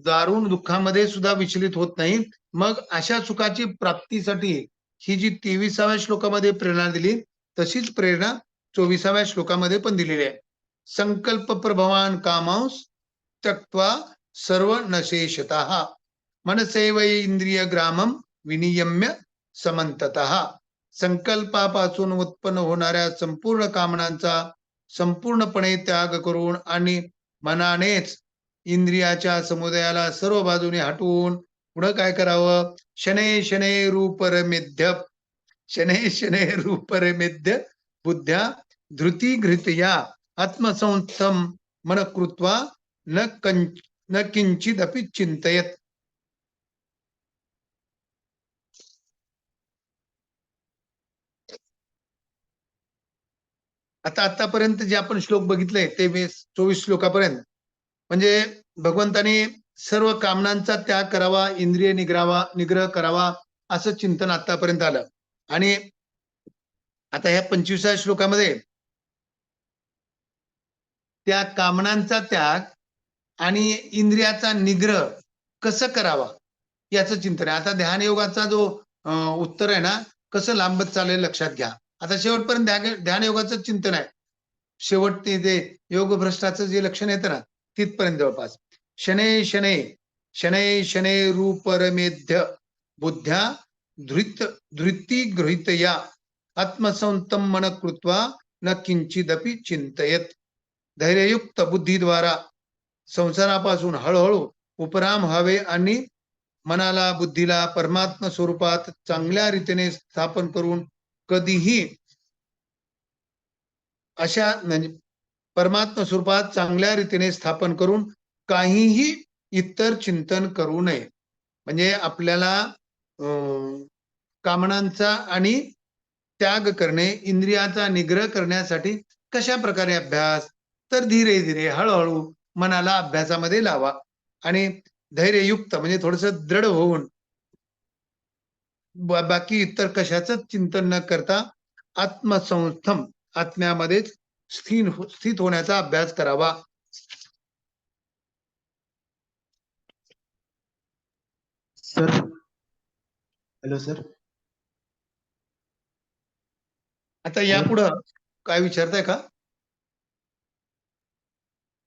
दारुण दुःखामध्ये सुद्धा विचलित होत नाही. मग अशा सुखाची प्राप्तीसाठी ही जी 23व्या श्लोकामध्ये प्रेरणा दिली तशीच प्रेरणा 24व्या श्लोकामध्ये पण दिलेली आहे. संकल्प प्रभवान कामांस त्यक्त्वा सर्व नशेषतः मनसेव इंद्रिय ग्रामम विनियम्य समंततः. संकल्पापासून उत्पन्न होणाऱ्या संपूर्ण कामनांचा संपूर्णपणे त्याग करून आणि मनानेच इंद्रियाच्या समुदायाला सर्व बाजूने हटवून पुढे काय करावं? शनै शनै रूपरमेध्य शनै शनै रूपरमेध्य बुद्ध्या धृती घृतया आत्मसंस्थम मन कृत्वा न किंचिदपि चिंतयत. आता आतापर्यंत जे आपण श्लोक बघितले ते 24 श्लोकापर्यंत म्हणजे भगवंताने सर्व कामनांचा त्याग करावा, इंद्रिय निग्रह करावा असं चिंतन आतापर्यंत आलं. आणि आता ह्या 25व्या श्लोकामध्ये त्या कामनांचा त्याग आणि इंद्रियाचा निग्रह कसं करावा याचं चिंतन आहे. आता ध्यान योगाचा जो उत्तर आहे ना कसं लांबत चालेल लक्षात घ्या. आता शेवटपर्यंत ध्यान योगाचं चिंतन आहे. शेवट ते योग भ्रष्टाचं जे लक्षण येतं ना तिथपर्यंत जवळपास शनै शनै शनै शनै रूपरमेध्य बुद्ध्या धृती गृहीतया आत्मसंतम मन कृत्वा न किंचिदपि चिंतयत. धैर्ययुक्त बुद्धीद्वारा संसारापासून हळूहळू उपराम व्हावे आणि मनाला बुद्धीला परमात्मा स्वरूपात चांगल्या रीतीने स्थापन करून कधीही अशा म्हणजे परमात्मा स्वरूपात चांगल्या रीतीने स्थापन करून काहीही इतर चिंतन करू नये. म्हणजे आपल्याला कामनांचा आणि त्याग करणे, इंद्रियाचा निग्रह करण्यासाठी कशा प्रकारे अभ्यास? तर धीरे धीरे हळूहळू मनाला अभ्यासामध्ये लावा आणि धैर्ययुक्त म्हणजे थोडस दृढ होऊन बाकी इतर कशाच चिंतन न करता आत्मसंस्थम आत्म्यामध्येच स्थित होण्याचा अभ्यास करावा. Sir, hello sir. आता यापुढं काय विचारताय का?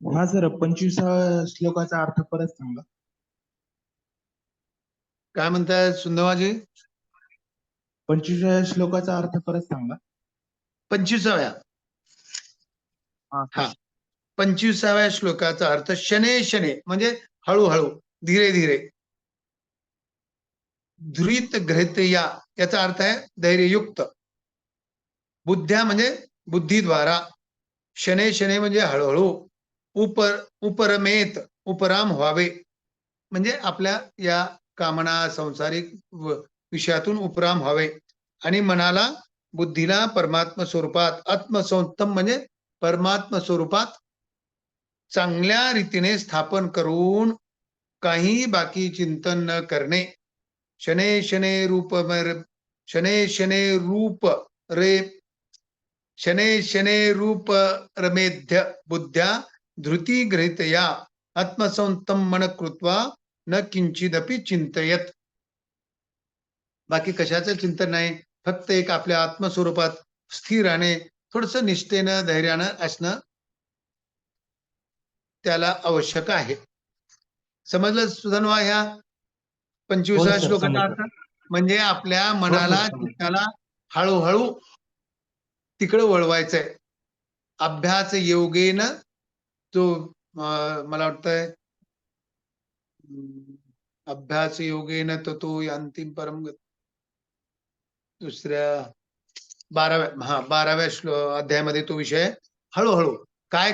हा सर, 25व्या श्लोकाचा अर्थ परत सांगा. काय म्हणताय सुंदरमाजी? 25व्या श्लोकाचा अर्थ परत सांगा. 25व्या हा 25व्या श्लोकाचा अर्थ शने शने म्हणजे हळूहळू, धीरे धीरे. धृत घृतया याचा अर्थ आहे धैर्ययुक्त. बुद्ध्या म्हणजे बुद्धीद्वारा. शने शने म्हणजे हळूहळू. उपरमेत उपराम व्हावे म्हणजे आपल्या या कामना संसारिक विषयातून उपराम व्हावे. आणि मनाला बुद्धीला परमात्म स्वरूपात आत्मसंतम म्हणजे परमात्म स्वरूपात चांगल्या रीतीने स्थापन करून काही बाकी चिंतन न करणे. शने शने रूप शने शने रूप रे शने शने रूप रमेध्य बुद्ध्या धृती गृहीतया आत्मसंतम मन कृत्वा न किंचिदपि चिंतयत. बाकी कशाचं चिंतन नाही, फक्त एक आपल्या आत्मस्वरूपात स्थिर राहणे, थोडस निष्ठेनं धैर्यानं असणं त्याला आवश्यक आहे. समजलं सुधनवा? ह्या 25व्या सर, श्लोकाचा समजलं. अर्थ म्हणजे आपल्या हो मनाला सर, समजलं. चित्ताला हळूहळू तिकडे वळवायचंय. अभ्यास योगेन तो मला वाटतंय अभ्यास योगेन तो अंतिम परम दुसऱ्या 12व्या अध्यायामध्ये तो विषय हळूहळू काय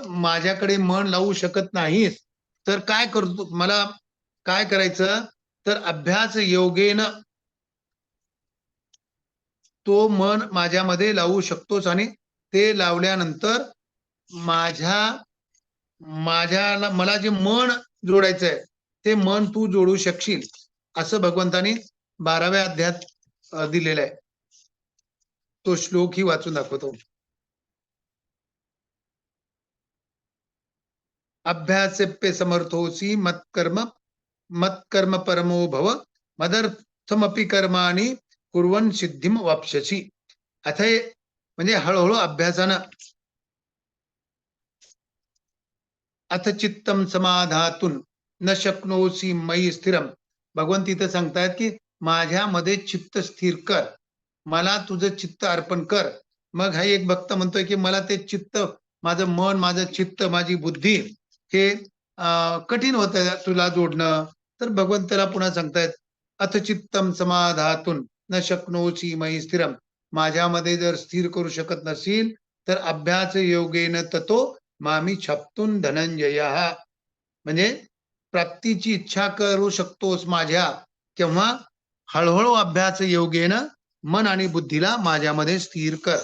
माझ्याकडे मन लावू शकत नाहीस तर काय करतो, मला काय करायचं तर अभ्यास योगेन तो मन माझ्यामध्ये लावू शकतोस आणि ते लावल्यानंतर मला जे मन जोडायचंय ते मन तू जोडू शकशील असं भगवंतानी 12व्या अध्यायात दिलेलं आहे. तो श्लोक ही वाचून दाखवतो. अभ्यासेप्य समर्थोसी मत्कर्म परमो भव मदर्थमपि कर्माणि कुर्वन् सिद्धिम वाप्स्यसि. अथ म्हणजे हळूहळू अभ्यासानं. अथ चित्तम समाधातून न शक्नोसी मयी स्थिरम. भगवंत तिथं सांगतायत की माझ्यामध्ये चित्त स्थिर कर, मला तुझं चित्त अर्पण कर. मग हा एक भक्त म्हणतोय की मला ते चित्त, माझं मन, माझं चित्त, माझी बुद्धी हे कठीण होत तुला जोडणं. तर भगवंताला पुन्हा सांगतायत अथ चित्तम समाधातून न शक्नोसी मयी स्थिरम. माझ्यामध्ये जर स्थिर करू शकत नसील तर अभ्यास योगेन ततो मामी छप्तून धनंजय. म्हणजे प्राप्तीची इच्छा करू शकतोस माझ्या, किंवा हळूहळू अभ्यास योगेनं मन आणि बुद्धीला माझ्यामध्ये स्थिर कर.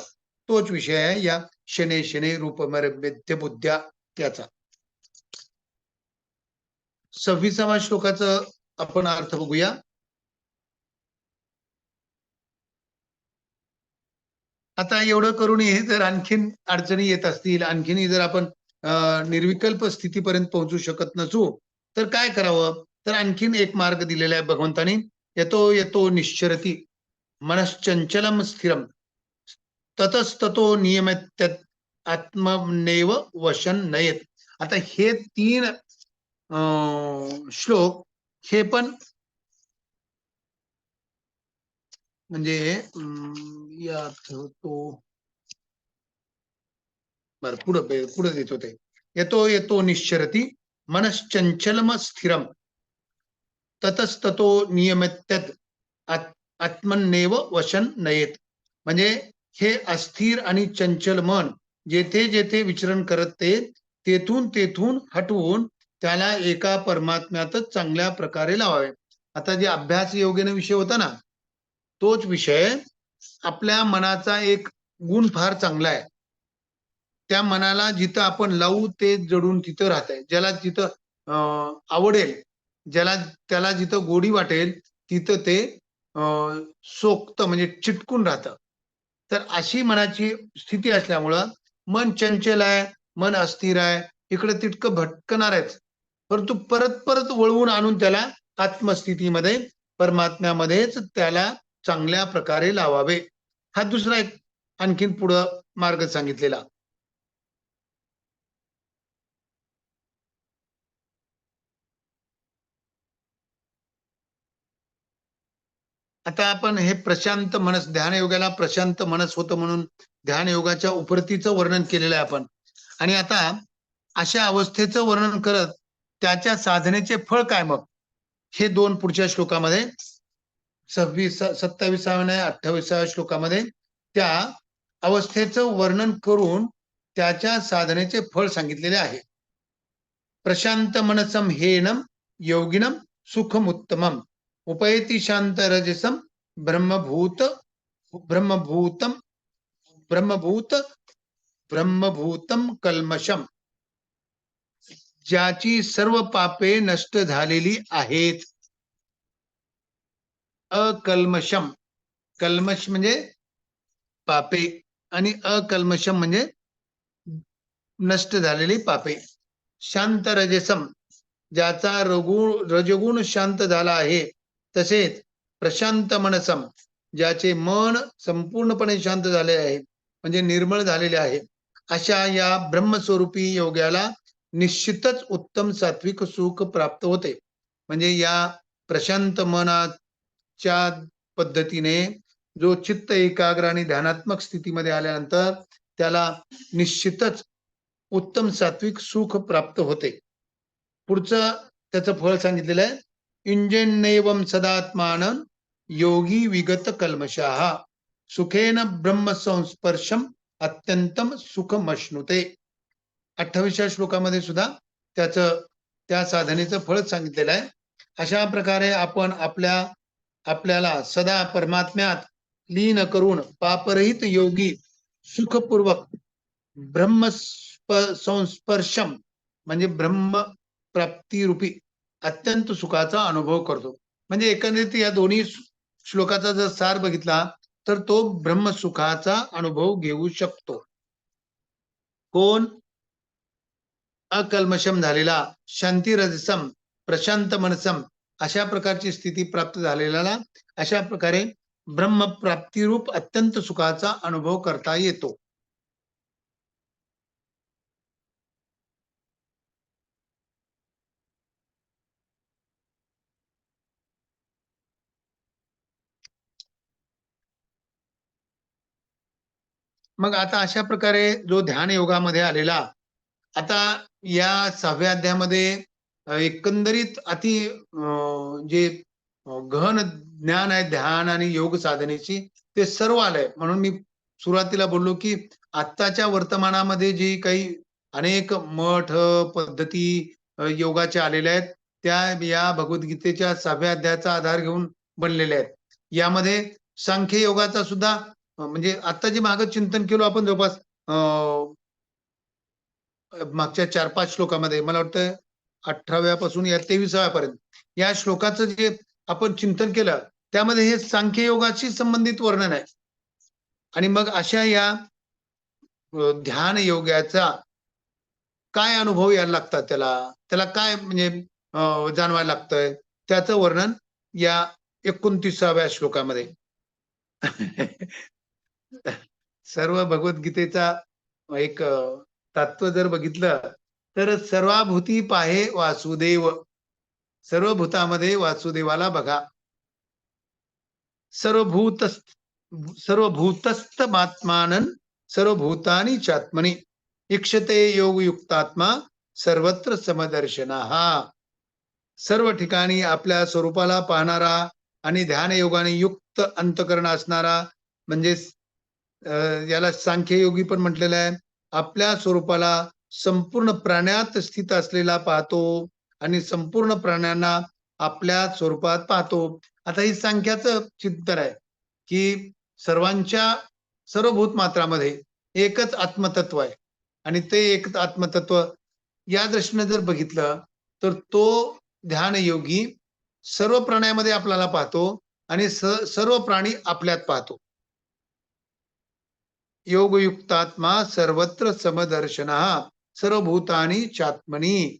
तोच विषय आहे या शने शने रूपमरभ्य बुद्ध्या त्याचा. 26व्या श्लोकाचं आपण अर्थ बघूया. आता एवढं करूनही जर आणखीन अडचणी येत असतील, आणखीनही जर आपण निर्विकल्प स्थितीपर्यंत पोहोचू शकत नसू तर काय करावं, तर आणखीन एक मार्ग दिलेला आहे भगवंतानी. यतो यतो निश्चरती मनश्चंचलम स्थिरम ततस्ततो नियमित आत्मनेव वशन नयेत. आता हे 3 श्लोक हे पण म्हणजे यात होतो बर पुढे देत होते. यतो यतो निश्चरती मनश्चंचलम स्थिरम ततस्ततो नियमित आत्मनेव वशन नयेत. म्हणजे हे अस्थिर आणि चंचल मन जेथे जेथे विचरण करत ते तेथून हटवून त्याला एका परमात्म्यातच चांगल्या प्रकारे लावावे. आता जे अभ्यास योगेने विषय होता ना, तोच विषय आपल्या मनाचा एक गुण फार चांगला आहे. त्या मनाला जिथं आपण लावू ते जडून तिथं राहत आहे. ज्याला जिथं आवडेल, त्याला जिथं गोडी वाटेल तिथं ते सोक्त म्हणजे चिटकून राहतं. तर अशी मनाची स्थिती असल्यामुळं मन चंचल आहे, मन अस्थिर आहे, इकडं तितकं भटकणार आहेच. परंतु परत परत वळवून आणून त्याला आत्मस्थितीमध्ये, परमात्म्यामध्येच त्याला चांगल्या प्रकारे लावावे. हा दुसरा एक आणखीन पुढं मार्ग सांगितलेला. आता आपण हे प्रशांत मनस, ध्यान योगाला प्रशांत मनस होतं म्हणून ध्यान योगाच्या उपरतीचं वर्णन केलेलं आहे आपण. आणि आता अशा अवस्थेचं वर्णन करत त्याच्या साधनेचे फळ काय मग, हे दोन पुढच्या श्लोकामध्ये 27व्या 28व्या श्लोकामध्ये त्या अवस्थेचं वर्णन करून त्याच्या साधनेचे फळ सांगितलेले आहे. प्रशांत मनसम हेनम योगिनम सुखमुत्तमम उपैति शांत रजसम ब्रह्मभूत ब्रह्मभूतम ब्रह्मभूत ब्रह्मभूतम कल्मशम, ज्याची सर्व पापे नष्ट झालेली आहेत. अकल्मशम, कल्मश म्हणजे पापे आणि अकल्मशम म्हणजे नष्ट झालेली पापे. शांत रजसम, ज्याचा रजगुण शांत झाला आहे. तसेच प्रशांत मनसम, ज्याचे मन संपूर्णपणे शांत झाले आहे, म्हणजे निर्मळ झालेले आहे. अशा या ब्रह्मस्वरूपी योग्याला निश्चितच उत्तम सात्विक सुख प्राप्त होते. म्हणजे या प्रशांत मनाच्या पद्धतीने जो चित्त एकाग्र आणि ध्यानात्मक स्थितीमध्ये आल्यानंतर त्याला निश्चितच उत्तम सात्विक सुख प्राप्त होते. पुढचं त्याचं फळ सांगितलेलं आहे. युंजन्नैवं सदात्मान योगी विगत कल्मषाः सुखेन ब्रह्म संस्पर्शम अत्यंतम सुखमश्नुते. 28व्या श्लोकामध्ये सुद्धा त्या साधनेचं फळ सांगितलेलं आहे. अशा प्रकारे आपण आपल्याला सदा परमात्म्यात लीन करून पापरहित योगी सुखपूर्वक ब्रह्म संस्पर्शम म्हणजे ब्रह्म प्राप्ती रूपी अत्यंत सुखाचा अनुभव करतो. म्हणजे एकंदरीत या दोन्ही श्लोकाचा जर सार बघितला तर तो ब्रह्मसुखाचा अनुभव घेऊ शकतो. कोण? अकल्मशम झालेला, शांती रजसम, प्रशांत मनसम अशा प्रकारची स्थिती प्राप्त झालेल्याला अशा प्रकारे ब्रह्मप्राप्तीरूप अत्यंत सुखाचा अनुभव करता येतो. मग आता अशा प्रकारे जो ध्यान योगामध्ये आलेला, आता या 6व्या अध्यायामध्ये एकंदरीत जे गहन ज्ञान आहे ध्यान आणि योग साधनेची, ते सर्व आलंय. म्हणून मी सुरुवातीला बोललो की आत्ताच्या वर्तमानामध्ये जी काही अनेक मठ पद्धती योगाच्या आलेल्या आहेत, त्या या भगवद्गीतेच्या 6व्या अध्यायाचा आधार घेऊन बनलेल्या आहेत. यामध्ये सांख्य योगाचा सुद्धा म्हणजे आता जे मागं चिंतन केलं आपण जवळपास मागच्या 4-5 श्लोकामध्ये, मला वाटतं 18व्या पासून या 23व्या पर्यंत या श्लोकाचं जे आपण चिंतन केलं, त्यामध्ये हे सांख्य योगाशी संबंधित वर्णन आहे. आणि मग अशा या ध्यान योगाचा काय अनुभव यायला लागतात, त्याला काय म्हणजे जाणवायला लागतंय, त्याचं वर्णन या 29व्या श्लोकामध्ये. सर्व भगवद्गीतेचा एक तत्व जर बघितलं तर सर्वाभूती पाहे वासुदेव, सर्व भूतामध्ये वासुदेवाला बघा. सर्वभूतस्थमात्मानं सर्वभूतानि चात्मनि इक्षते योगयुक्तात्मा सर्वत्र समदर्शनः. सर्व ठिकाणी आपल्या स्वरूपाला पाहणारा आणि ध्यान योगाने युक्त अंतकरण असणारा, म्हणजे याला सांख्ययोगी पण म्हटलेलं आहे. आपल्या स्वरूपाला संपूर्ण प्राण्यात स्थित असलेला पाहतो आणि संपूर्ण प्राण्यांना आपल्या स्वरूपात पाहतो. आता ही सांख्याचं चिंतन आहे की सर्वभूत मात्रामध्ये एकच आत्मतत्व आहे आणि ते एकच आत्मतत्व या दृष्टीने जर बघितलं तर तो ध्यान योगी सर्व प्राण्यामध्ये आपल्याला पाहतो आणि सर्व प्राणी आपल्यात पाहतो. योगयुक्तात्मा सर्वत्र समदर्शनः सर्वभूतानि चात्मनी.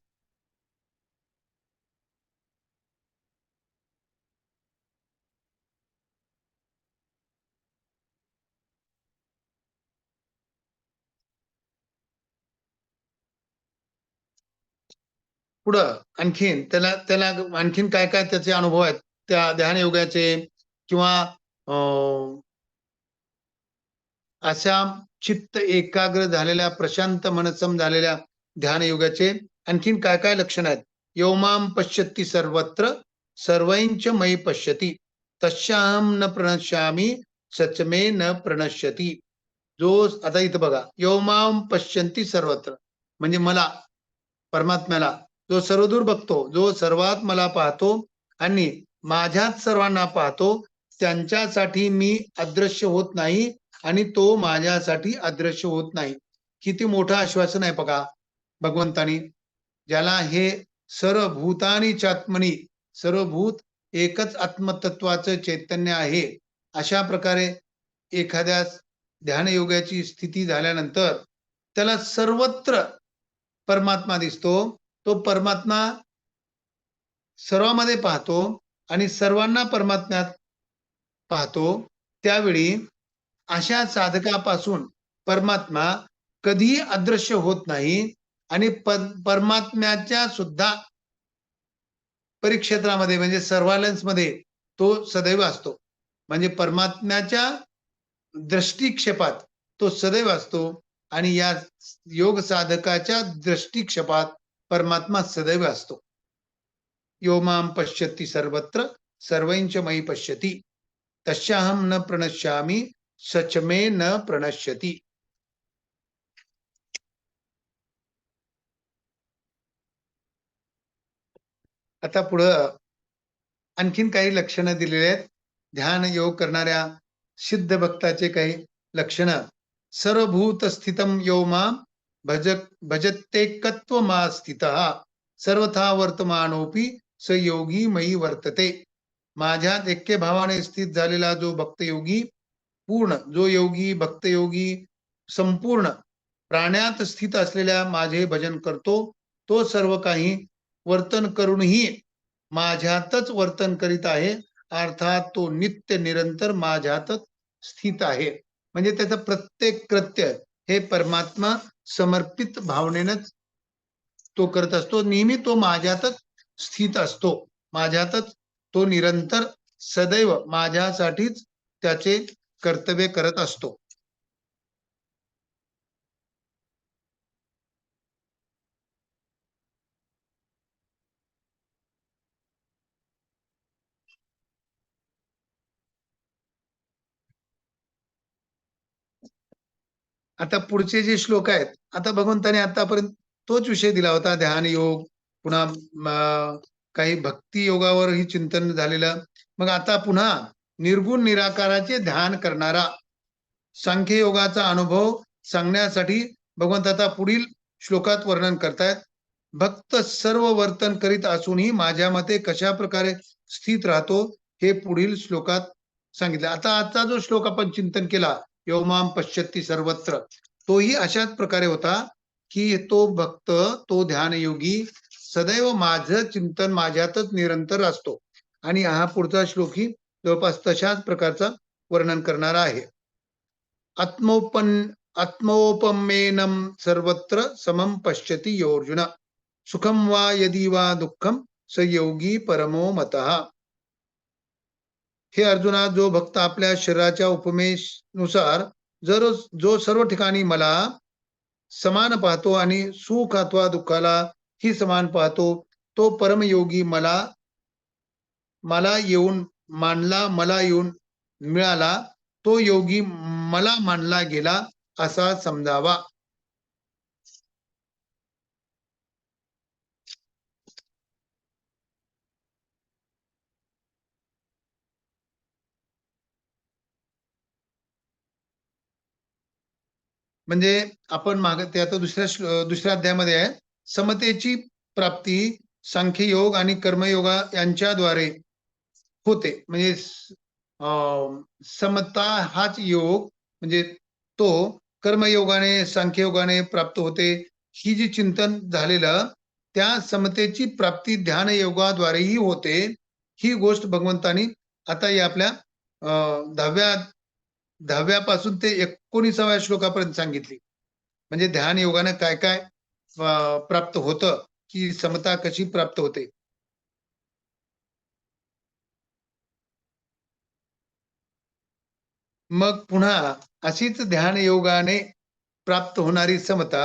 पुढं आणखीन त्याला त्याला आणखीन काय काय त्याचे अनुभव आहेत त्या ध्यान योगाचे किंवा अशा चित्त एकाग्र झालेल्या प्रशांत मनसम झालेल्या ध्यान योगाचे आणखीन काय काय लक्षण आहेत. योमाम पश्यती सर्वत्र सर्वैंच मयी पश्यती तस्याहम न प्रणश्यामी सचमे न प्रणश्यती. जो आता इथं बघा, योमाम पश्यंती सर्वत्र म्हणजे मला परमात्म्याला जो सर्वदूर बघतो, जो सर्वात मला पाहतो आणि माझ्यात सर्वांना पाहतो, त्यांच्यासाठी मी अदृश्य होत नाही आणि तो माझ्यासाठी अदृश्य होत नाही. किती मोठं आश्वासन आहे बघा भगवंतानी. ज्याला हे सर्व भूतानी चात्मनी, सर्वभूत एकच आत्मतत्वाचं चैतन्य आहे, अशा प्रकारे एखाद्या ध्यानयोगाची स्थिती झाल्यानंतर त्याला सर्वत्र परमात्मा दिसतो. तो परमात्मा सर्वांमध्ये पाहतो आणि सर्वांना परमात्म्यात पाहतो. त्यावेळी अशा साधकापासून परमात्मा कधीही अदृश्य होत नाही आणि परमात्म्याच्या सुद्धा परिक्षेत्रामध्ये म्हणजे सर्व्हायलन्स मध्ये तो सदैव असतो. म्हणजे परमात्म्याच्या दृष्टिक्षेपात तो सदैव असतो आणि या योग साधकाच्या दृष्टिक्षेपात परमात्मा सदैव असतो. यो मां पश्यति सर्वत्र सर्वैंच मयि पश्यति तस्याहम न प्रणश्यामी सच मे न प्रणश्यति. आता पुढं आणखीन काही लक्षणं दिलेली आहेत ध्यान योग करणाऱ्या सिद्ध भक्ताचे काही लक्षणं. सर्वभूत स्थितम यो मां भजत्येकत्व मा स्थितः सर्वथा वर्तमानोपि स योगी मयी वर्तते. माझ्यात ऐक्य भावाने स्थित झालेला जो भक्तयोगी पूर्ण, जो योगी भक्तयोगी संपूर्ण प्राण्यात स्थित असलेल्या माझे भजन करतो, तो सर्व काही वर्तन करूनही माझ्यातच वर्तन करीत आहे. अर्थात तो नित्य निरंतर माझ्यातच स्थित आहे. म्हणजे त्याचं प्रत्येक कृत्य हे परमात्मा समर्पित भावनेनंच तो करत असतो. नेहमी तो माझ्यातच स्थित असतो, माझ्यातच तो निरंतर सदैव माझ्यासाठीच त्याचे कर्तव्य करत असतो. आता पुढचे जे श्लोक आहेत, आता भगवंताने आतापर्यंत तोच विषय दिला होता, ध्यान योग, पुन्हा काही भक्ती योगावरही चिंतन झालेलं. मग आता पुन्हा निर्गुण निराकाराचे ध्यान करणारा सांख्य योगाचा अनुभव सांगण्यासाठी भगवंत आता पुढील श्लोकात वर्णन करतायत. भक्त सर्व वर्तन करीत असूनही माझ्या मते कशा प्रकारे स्थित राहतो हे पुढील श्लोकात सांगितलं. आता आजचा जो श्लोक आपण चिंतन केला, योमाम पश्यती सर्वत्र, तोही अशाच प्रकारे होता की तो भक्त, तो ध्यानयोगी सदैव माझं चिंतन माझ्यातच निरंतर असतो. आणि हा पुढचा श्लोकही जवळपास तशाच प्रकारचा वर्णन करणारा आहे. आत्मोपमेनं सर्वत्र समं पश्यति यो अर्जुन सुखम वा यदि वा दुःखम स योगी परमो मतः. हे अर्जुना, जो भक्त आपल्या शरीराच्या उपमेनुसार जो सर्व ठिकाणी मला समान पाहतो आणि सुख अथवा दुःखाला ही समान पाहतो, तो परमयोगी मला येऊन मिळाला, तो योगी मला मानला गेला असा समजावा. म्हणजे आपण मागे ते आता दुसऱ्या अध्यायामध्ये आहे, समतेची प्राप्ती सांख्ययोग आणि कर्मयोगा यांच्याद्वारे होते. म्हणजे समता हाच योग, म्हणजे तो कर्मयोगाने सांख्ययोगाने प्राप्त होते. ही जी चिंतन झालेलं त्या समतेची प्राप्ती ध्यान योगाद्वारेही होते. ही गोष्ट भगवंतानी आता या आपल्या 10व्या पासून ते 19व्या श्लोकापर्यंत सांगितली. म्हणजे ध्यान योगाने काय काय प्राप्त होतं, की समता कशी प्राप्त होते. मग पुन्हा अशीच ध्यान योगाने प्राप्त होणारी समता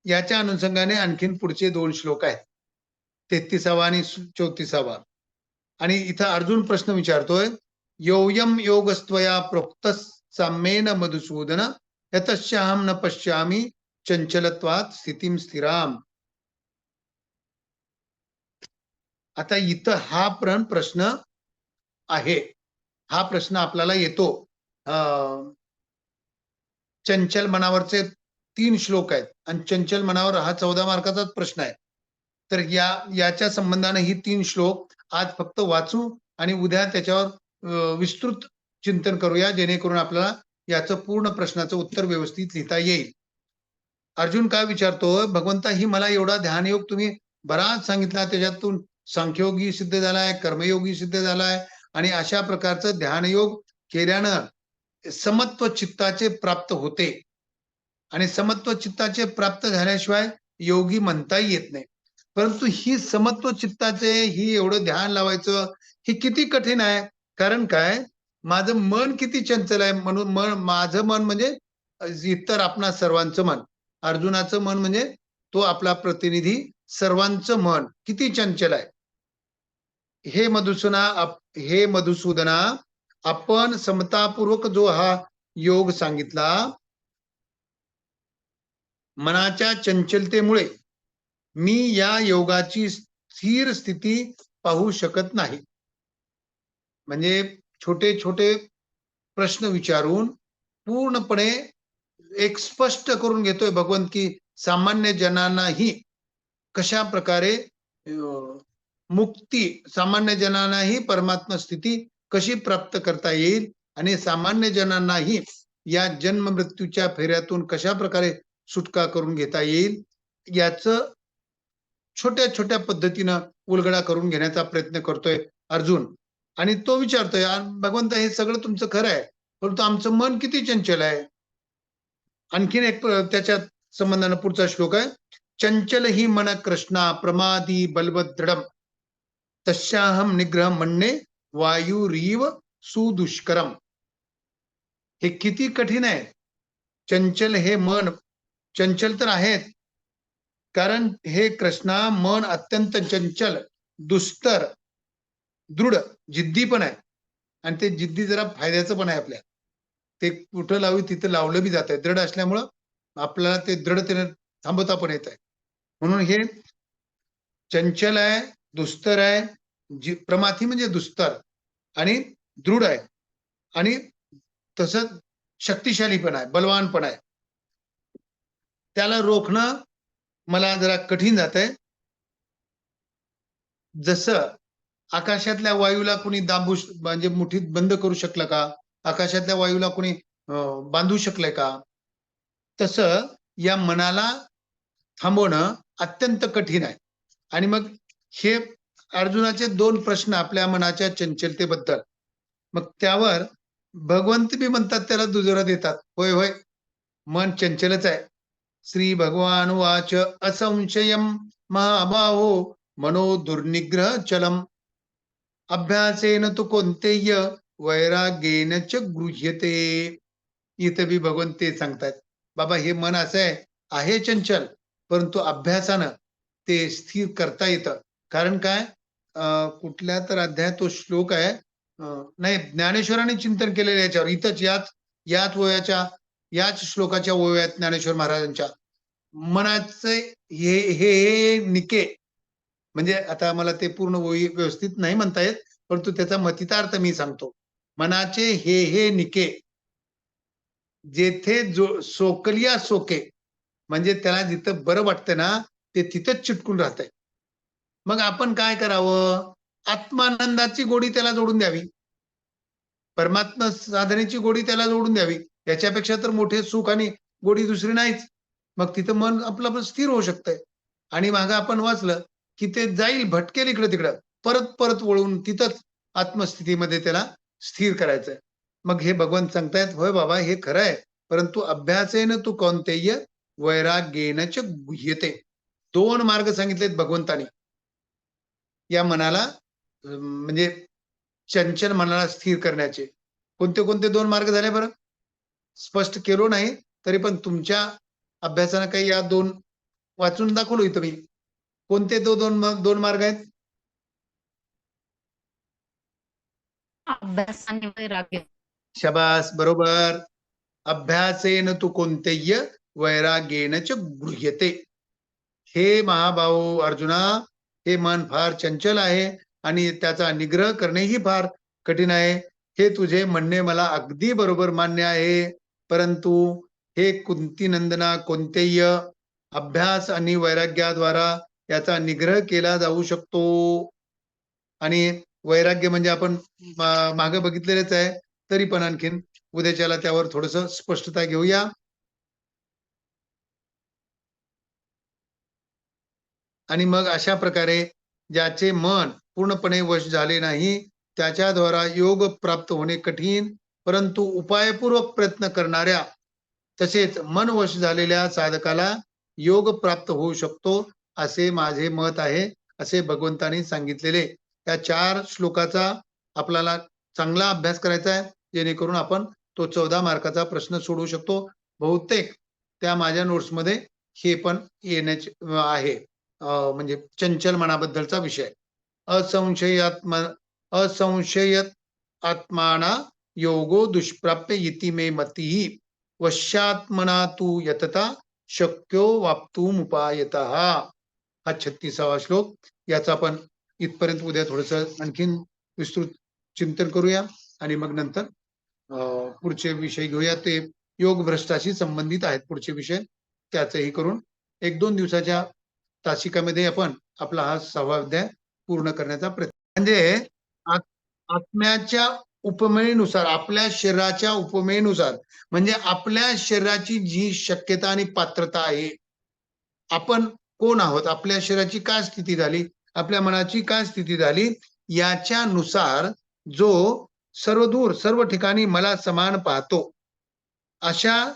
याच्या अनुषंगाने आणखीन पुढचे 2 श्लोक आहेत. 33वा आणि 34वा. आणि इथं अर्जुन प्रश्न विचारतोय, योऽयं योगस्त्वया प्रोक्तः साम्येन मधुसूदन यतश्चाहं न पश्यामि चंचलत्वात् स्थितिं स्थिराम. आता इथं हा प्रश्न आहे. हा प्रश्न आपल्याला येतो. चंचल मनावरचे 3 श्लोक आहेत आणि चंचल मनावर हा 14 मार्काचाच प्रश्न आहे. तर याच्या संबंधाने ही 3 श्लोक आज फक्त वाचू आणि उद्या त्याच्यावर विस्तृत चिंतन करूया, जेणेकरून आपल्याला याचं पूर्ण प्रश्नाचं उत्तर व्यवस्थित लिहिता येईल. अर्जुन काय विचारतोय, भगवंता ही मला एवढा ध्यानयोग तुम्ही बराच सांगितला, त्याच्यातून सांख्ययोगी सिद्ध झालाय, कर्मयोगी सिद्ध झालाय आणि अशा प्रकारचं ध्यानयोग केल्यानं समत्व चित्ताचे प्राप्त होते आणि समत्व चित्ताचे प्राप्त झाल्याशिवाय योगी म्हणताही येत नाही. परंतु ही समत्व चित्ताचे ही एवढं ध्यान लावायचं ही किती कठीण आहे. कारण काय, माझं मन किती चंचल आहे. म्हणून माझं मन म्हणजे इतर आपणा सर्वांचं मन. अर्जुनाचं मन म्हणजे तो आपला प्रतिनिधी, सर्वांचं मन किती चंचल आहे. हे मधुसूदना आपण समतापूर्वक जो हा योग सांगितला, मनाच्या चंचलतेमुळे मी या योगाची स्थिर स्थिती पाहू शकत नाही. म्हणजे छोटे छोटे प्रश्न विचारून पूर्णपणे एक स्पष्ट करून घेतोय भगवंत, की सामान्य जनांनाही कशा प्रकारे मुक्ती, सामान्य जनांनाही परमात्मा स्थिती कशी प्राप्त करता येईल आणि सामान्य जनांनाही या जन्म मृत्यूच्या फेऱ्यातून कशा प्रकारे सुटका करून घेता येईल, याचं छोट्या छोट्या पद्धतीनं उलगडा करून घेण्याचा प्रयत्न करतोय अर्जुन. आणि तो विचारतोय, भगवंत हे सगळं तुमचं खरं आहे, परंतु आमचं मन किती चंचल आहे. आणखीन एक त्याच्यात संबंधानं पुढचा श्लोक आहे, चंचल ही मन कृष्णा प्रमादी बलवत दृढम तस्याहम निग्रह म्हणणे वायुरीव सुदुष्करम. हे किती कठीण आहे. चंचल हे मन चंचल तर आहेत, कारण हे कृष्णा मन अत्यंत चंचल, दुस्तर, दृढ, जिद्दी पण आहे. आणि ते जिद्दी जरा फायद्याचं पण आहे आपल्या. ते कुठं लावी तिथं लावलं बी जात आहे. दृढ असल्यामुळं आपल्याला ते दृढतेने थांबवता पण येत आहे. म्हणून हे चंचल आहे, दुस्तर आहे, प्रमाथी म्हणजे दुस्तर आणि दृढ आहे आणि तसंच शक्तिशाली पण आहे, बलवान पण आहे. त्याला रोखणं मला जरा कठीण जातंय. जसं आकाशातल्या वायूला कोणी म्हणजे मुठीत बंद करू शकलं का? आकाशातल्या वायूला कोणी बांधू शकलंय का? तसं या मनाला थांबवणं अत्यंत कठीण आहे. आणि मग हे अर्जुनाचे 2 प्रश्न आपल्या मनाच्या चंचलतेबद्दल. मग त्यावर भगवंत बी म्हणतात, त्याला दुजोरा देतात. होय, होय, मन चंचलच आहे. श्री भगवान वाच असंशयम महाबाहो मनो दुर्निग्रह चलम अभ्यासेन तु कोणतेय वैराग्येन च गृह्यते. इथं बी भगवंत ते सांगतात, बाबा हे मन असं आहे चंचल, परंतु अभ्यासानं ते स्थिर करता येतं. कारण काय, कुठल्या तर अध्यायात तो श्लोक आहे, नाही, ज्ञानेश्वरांनी चिंतन केलेलं याच्यावर. इथंच याच वयाच्या याच श्लोकाच्या ओव्यात ज्ञानेश्वर महाराजांच्या मनाचे हे निके, म्हणजे आता मला ते पूर्ण ओवी व्यवस्थित नाही म्हणता येत, परंतु त्याचा मतितार्थ मी सांगतो. मनाचे हे निके जेथे सोकलिया सोके, म्हणजे त्याला जिथं बरं वाटतं ना, ते तिथंच चिटकून राहतंय. मग आपण काय करावं, आत्मानंदाची गोडी त्याला जोडून द्यावी, परमात्मा साधनेची गोडी त्याला जोडून द्यावी. याच्यापेक्षा तर मोठे सुख आणि गोडी दुसरी नाहीच. मग तिथं मन आपलं आपलं स्थिर होऊ शकतंय. आणि मागं आपण वाचलं, की ते जाईल भटकेल इकडं-तिकडं. परत वळून तिथंच आत्मस्थितीमध्ये त्याला स्थिर करायचंय. मग हे भगवान सांगतायत, "होय बाबा, हे खरं आहे. परंतु अभ्यासेन तू कौंतेय वैराग्येन च गुह्यते." 2 मार्ग सांगितलेत भगवंतानी. या मनाला म्हणजे चंचल मनाला स्थिर करण्याचे. कोणते-कोणते 2 मार्ग झाले बरं? स्पष्ट केलो नाही, तरी पण तुमच्या अभ्यासानं काही या 2 वाचून दाखवलो इथं मी. कोणते तो 2 मार्ग आहेत? अभ्यास आणि वैराग्य. शाबास, बरोबर. अभ्यासेन तु कौंतेय वैराग्येन च गृह्यते. हे महाभाऊ अर्जुना, हे मन फार चंचल आहे आणि त्याचा निग्रह करणेही फार कठीण आहे. हे तुझे म्हणणे मला अगदी बरोबर मान्य आहे. परंतु हे कुंतीनंदना कौंतेय, अभ्यास आणि वैराग्याद्वारा याचा निग्रह केला जाऊ शकतो. आणि वैराग्य म्हणजे आपण मागे बघितलेलेच आहे. तरी पण आणखीन उद्याच्याला त्यावर थोडंसं स्पष्टता घेऊया. आणि मग अशा प्रकारे ज्याचे मन पूर्णपणे वश झाले नाही, त्याच्याद्वारा योग प्राप्त होणे कठीण, परंतु उपायपूर्वक प्रयत्न करणाऱ्या तसेच मन वश झालेल्या साधकाला योग प्राप्त होऊ शकतो, असे माझे मत आहे, असे भगवंतांनी सांगितलेले. त्या 4 श्लोकाचा आपल्याला चांगला अभ्यास करायचा आहे, जेणेकरून आपण तो 14 मार्काचा प्रश्न सोडवू शकतो. बहुतेक त्या माझ्या नोट्समध्ये हे पण येण्याचे आहे. म्हणजे चंचल मनाबद्दलचा विषय. असंशयात्म असंशयत आत्माना योगो दुष्प्राप्य इति मे मतिः. वश्यात्मना तू यतता शक्यो वाप्तुमुपायतः. हा 36वा श्लोक. याचा आपण इथपर्यंत उद्या थोडंसं आणखीन विस्तृत चिंतन करूया आणि मग नंतर पुढचे विषय घेऊया. ते योग भ्रष्टाशी संबंधित आहेत पुढचे विषय. त्याचंही करून 1-2 दिवसाच्या तासिकामध्ये आपण आपला हा 6वा अध्याय पूर्ण करण्याचा प्रयत्न. म्हणजे आत्म्याच्या उपमेनुसार, आपल्या शरीराच्या उपमेनुसार, म्हणजे आपल्या शरीराची जी शक्यता आणि पात्रता आहे, आपण कोण आहोत, आपल्या शरीराची काय स्थिती झाली, आपल्या मनाची काय स्थिती झाली, याच्यानुसार जो सर्वदूर सर्व ठिकाणी मला समान पाहतो, अशा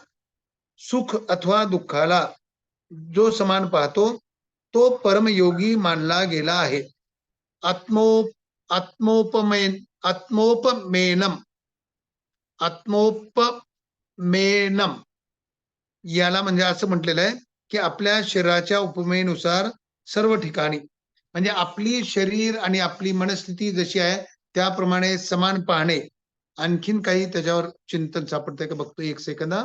सुख अथवा दुःखाला जो समान पाहतो, तो परमयोगी मानला गेला आहे. आत्मो आत्मोपमेन आत्मोपमेनम आत्मोपमेनम याला म्हणजे असं म्हटलेलं आहे, की आपल्या शरीराच्या उपमेनुसार सर्व ठिकाणी, म्हणजे आपली शरीर आणि आपली मनस्थिती जशी आहे त्याप्रमाणे समान पाहणे. आणखीन काही त्याच्यावर चिंतन सापडतंय का बघतो, 1 सेकंद हा.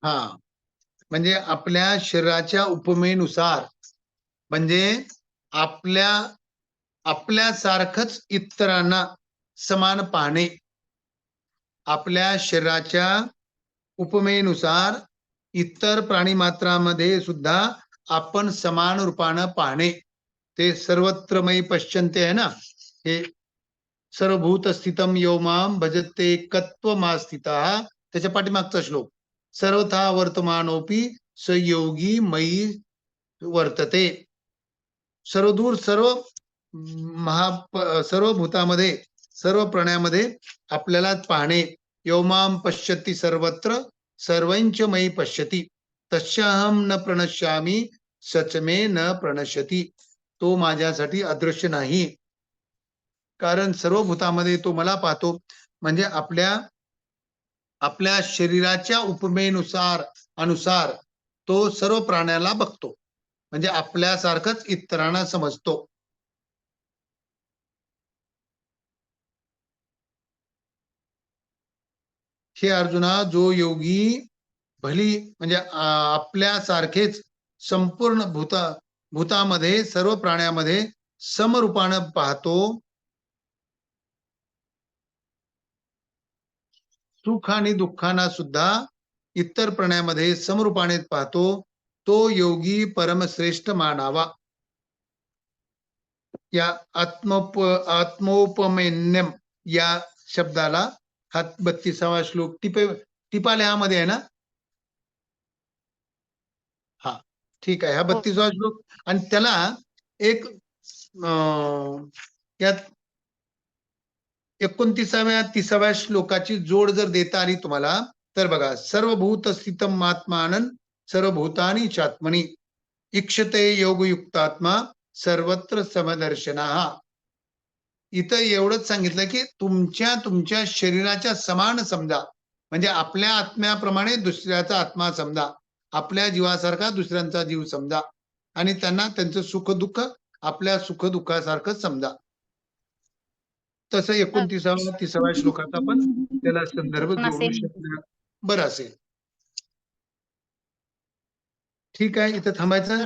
हा, म्हणजे आपल्या शरीराच्या उपमेनुसार, म्हणजे आपल्या आपल्यासारखंच इतरांना समान पाहणे. आपल्या शरीराच्या उपमेनुसार इतर प्राणीमात्रामध्ये सुद्धा आपण समान रूपानं पाहणे. ते सर्वत्रमयी पश्यन्ते आहे ना, हे सर्वभूत स्थितम यो माम भजते एकत्वमास्थितः, त्याच्या पाठीमागचा श्लोक. सर्वथा वर्तमानोपि स योगी मयी वर्तते. सर्वदूर सर्व सर्व भूतामध्ये, सर्व प्राण्यामध्ये आपल्याला पाहणे. योमाम पश्यति सर्वत्र सर्वंच मयी पश्यति तस्याहम न प्रणश्यामी सच मे न प्रणश्यति. तो माझ्यासाठी अदृश्य नाही, कारण सर्व भूतामध्ये तो मला पाहतो. म्हणजे आपल्या आपल्या शरीराच्या उपमेनुसार अनुसार तो सर्व प्राण्याला बघतो, म्हणजे आपल्यासारखंच इतरांना समजतो. हे अर्जुना, जो योगी भली म्हणजे आपल्यासारखेच संपूर्ण भूतामध्ये सर्व प्राण्यामध्ये समरूपानं पाहतो. सुख आणि दुःखांना सुद्धा इतर प्राण्यामध्ये समरूपाने पाहतो. तो योगी परमश्रेष्ठ मानावा. या आत्मोपमेन्यम या शब्दाला हा 32वा श्लोक टिपाल्यामध्ये आहे ना? हा, ठीक आहे. हा 32वा श्लोक आणि त्याला एक यात 29व्या 30व्या श्लोकाची जोड जर देता आली तुम्हाला तर बघा, सर्वभूत स्थितम आत्मानं सर्वभूतानि चात्मनि इक्षते योगयुक्तात्मा सर्वत्र समदर्शना. इथं एवढंच सांगितलं की तुमच्या शरीराच्या समान समजा, म्हणजे आपल्या आत्म्याप्रमाणे दुसऱ्याचा आत्मा समजा, आपल्या जीवासारखा दुसऱ्यांचा जीव समजा आणि त्यांना त्यांचं सुख दुःख आपल्या सुख दुःखासारखं समजा. तसं 29व्या 30व्या श्लोकाचा पण त्याला संदर्भ पण जोडू असेल. शकणार बरं असेल. ठीक आहे, इथं थांबायचं.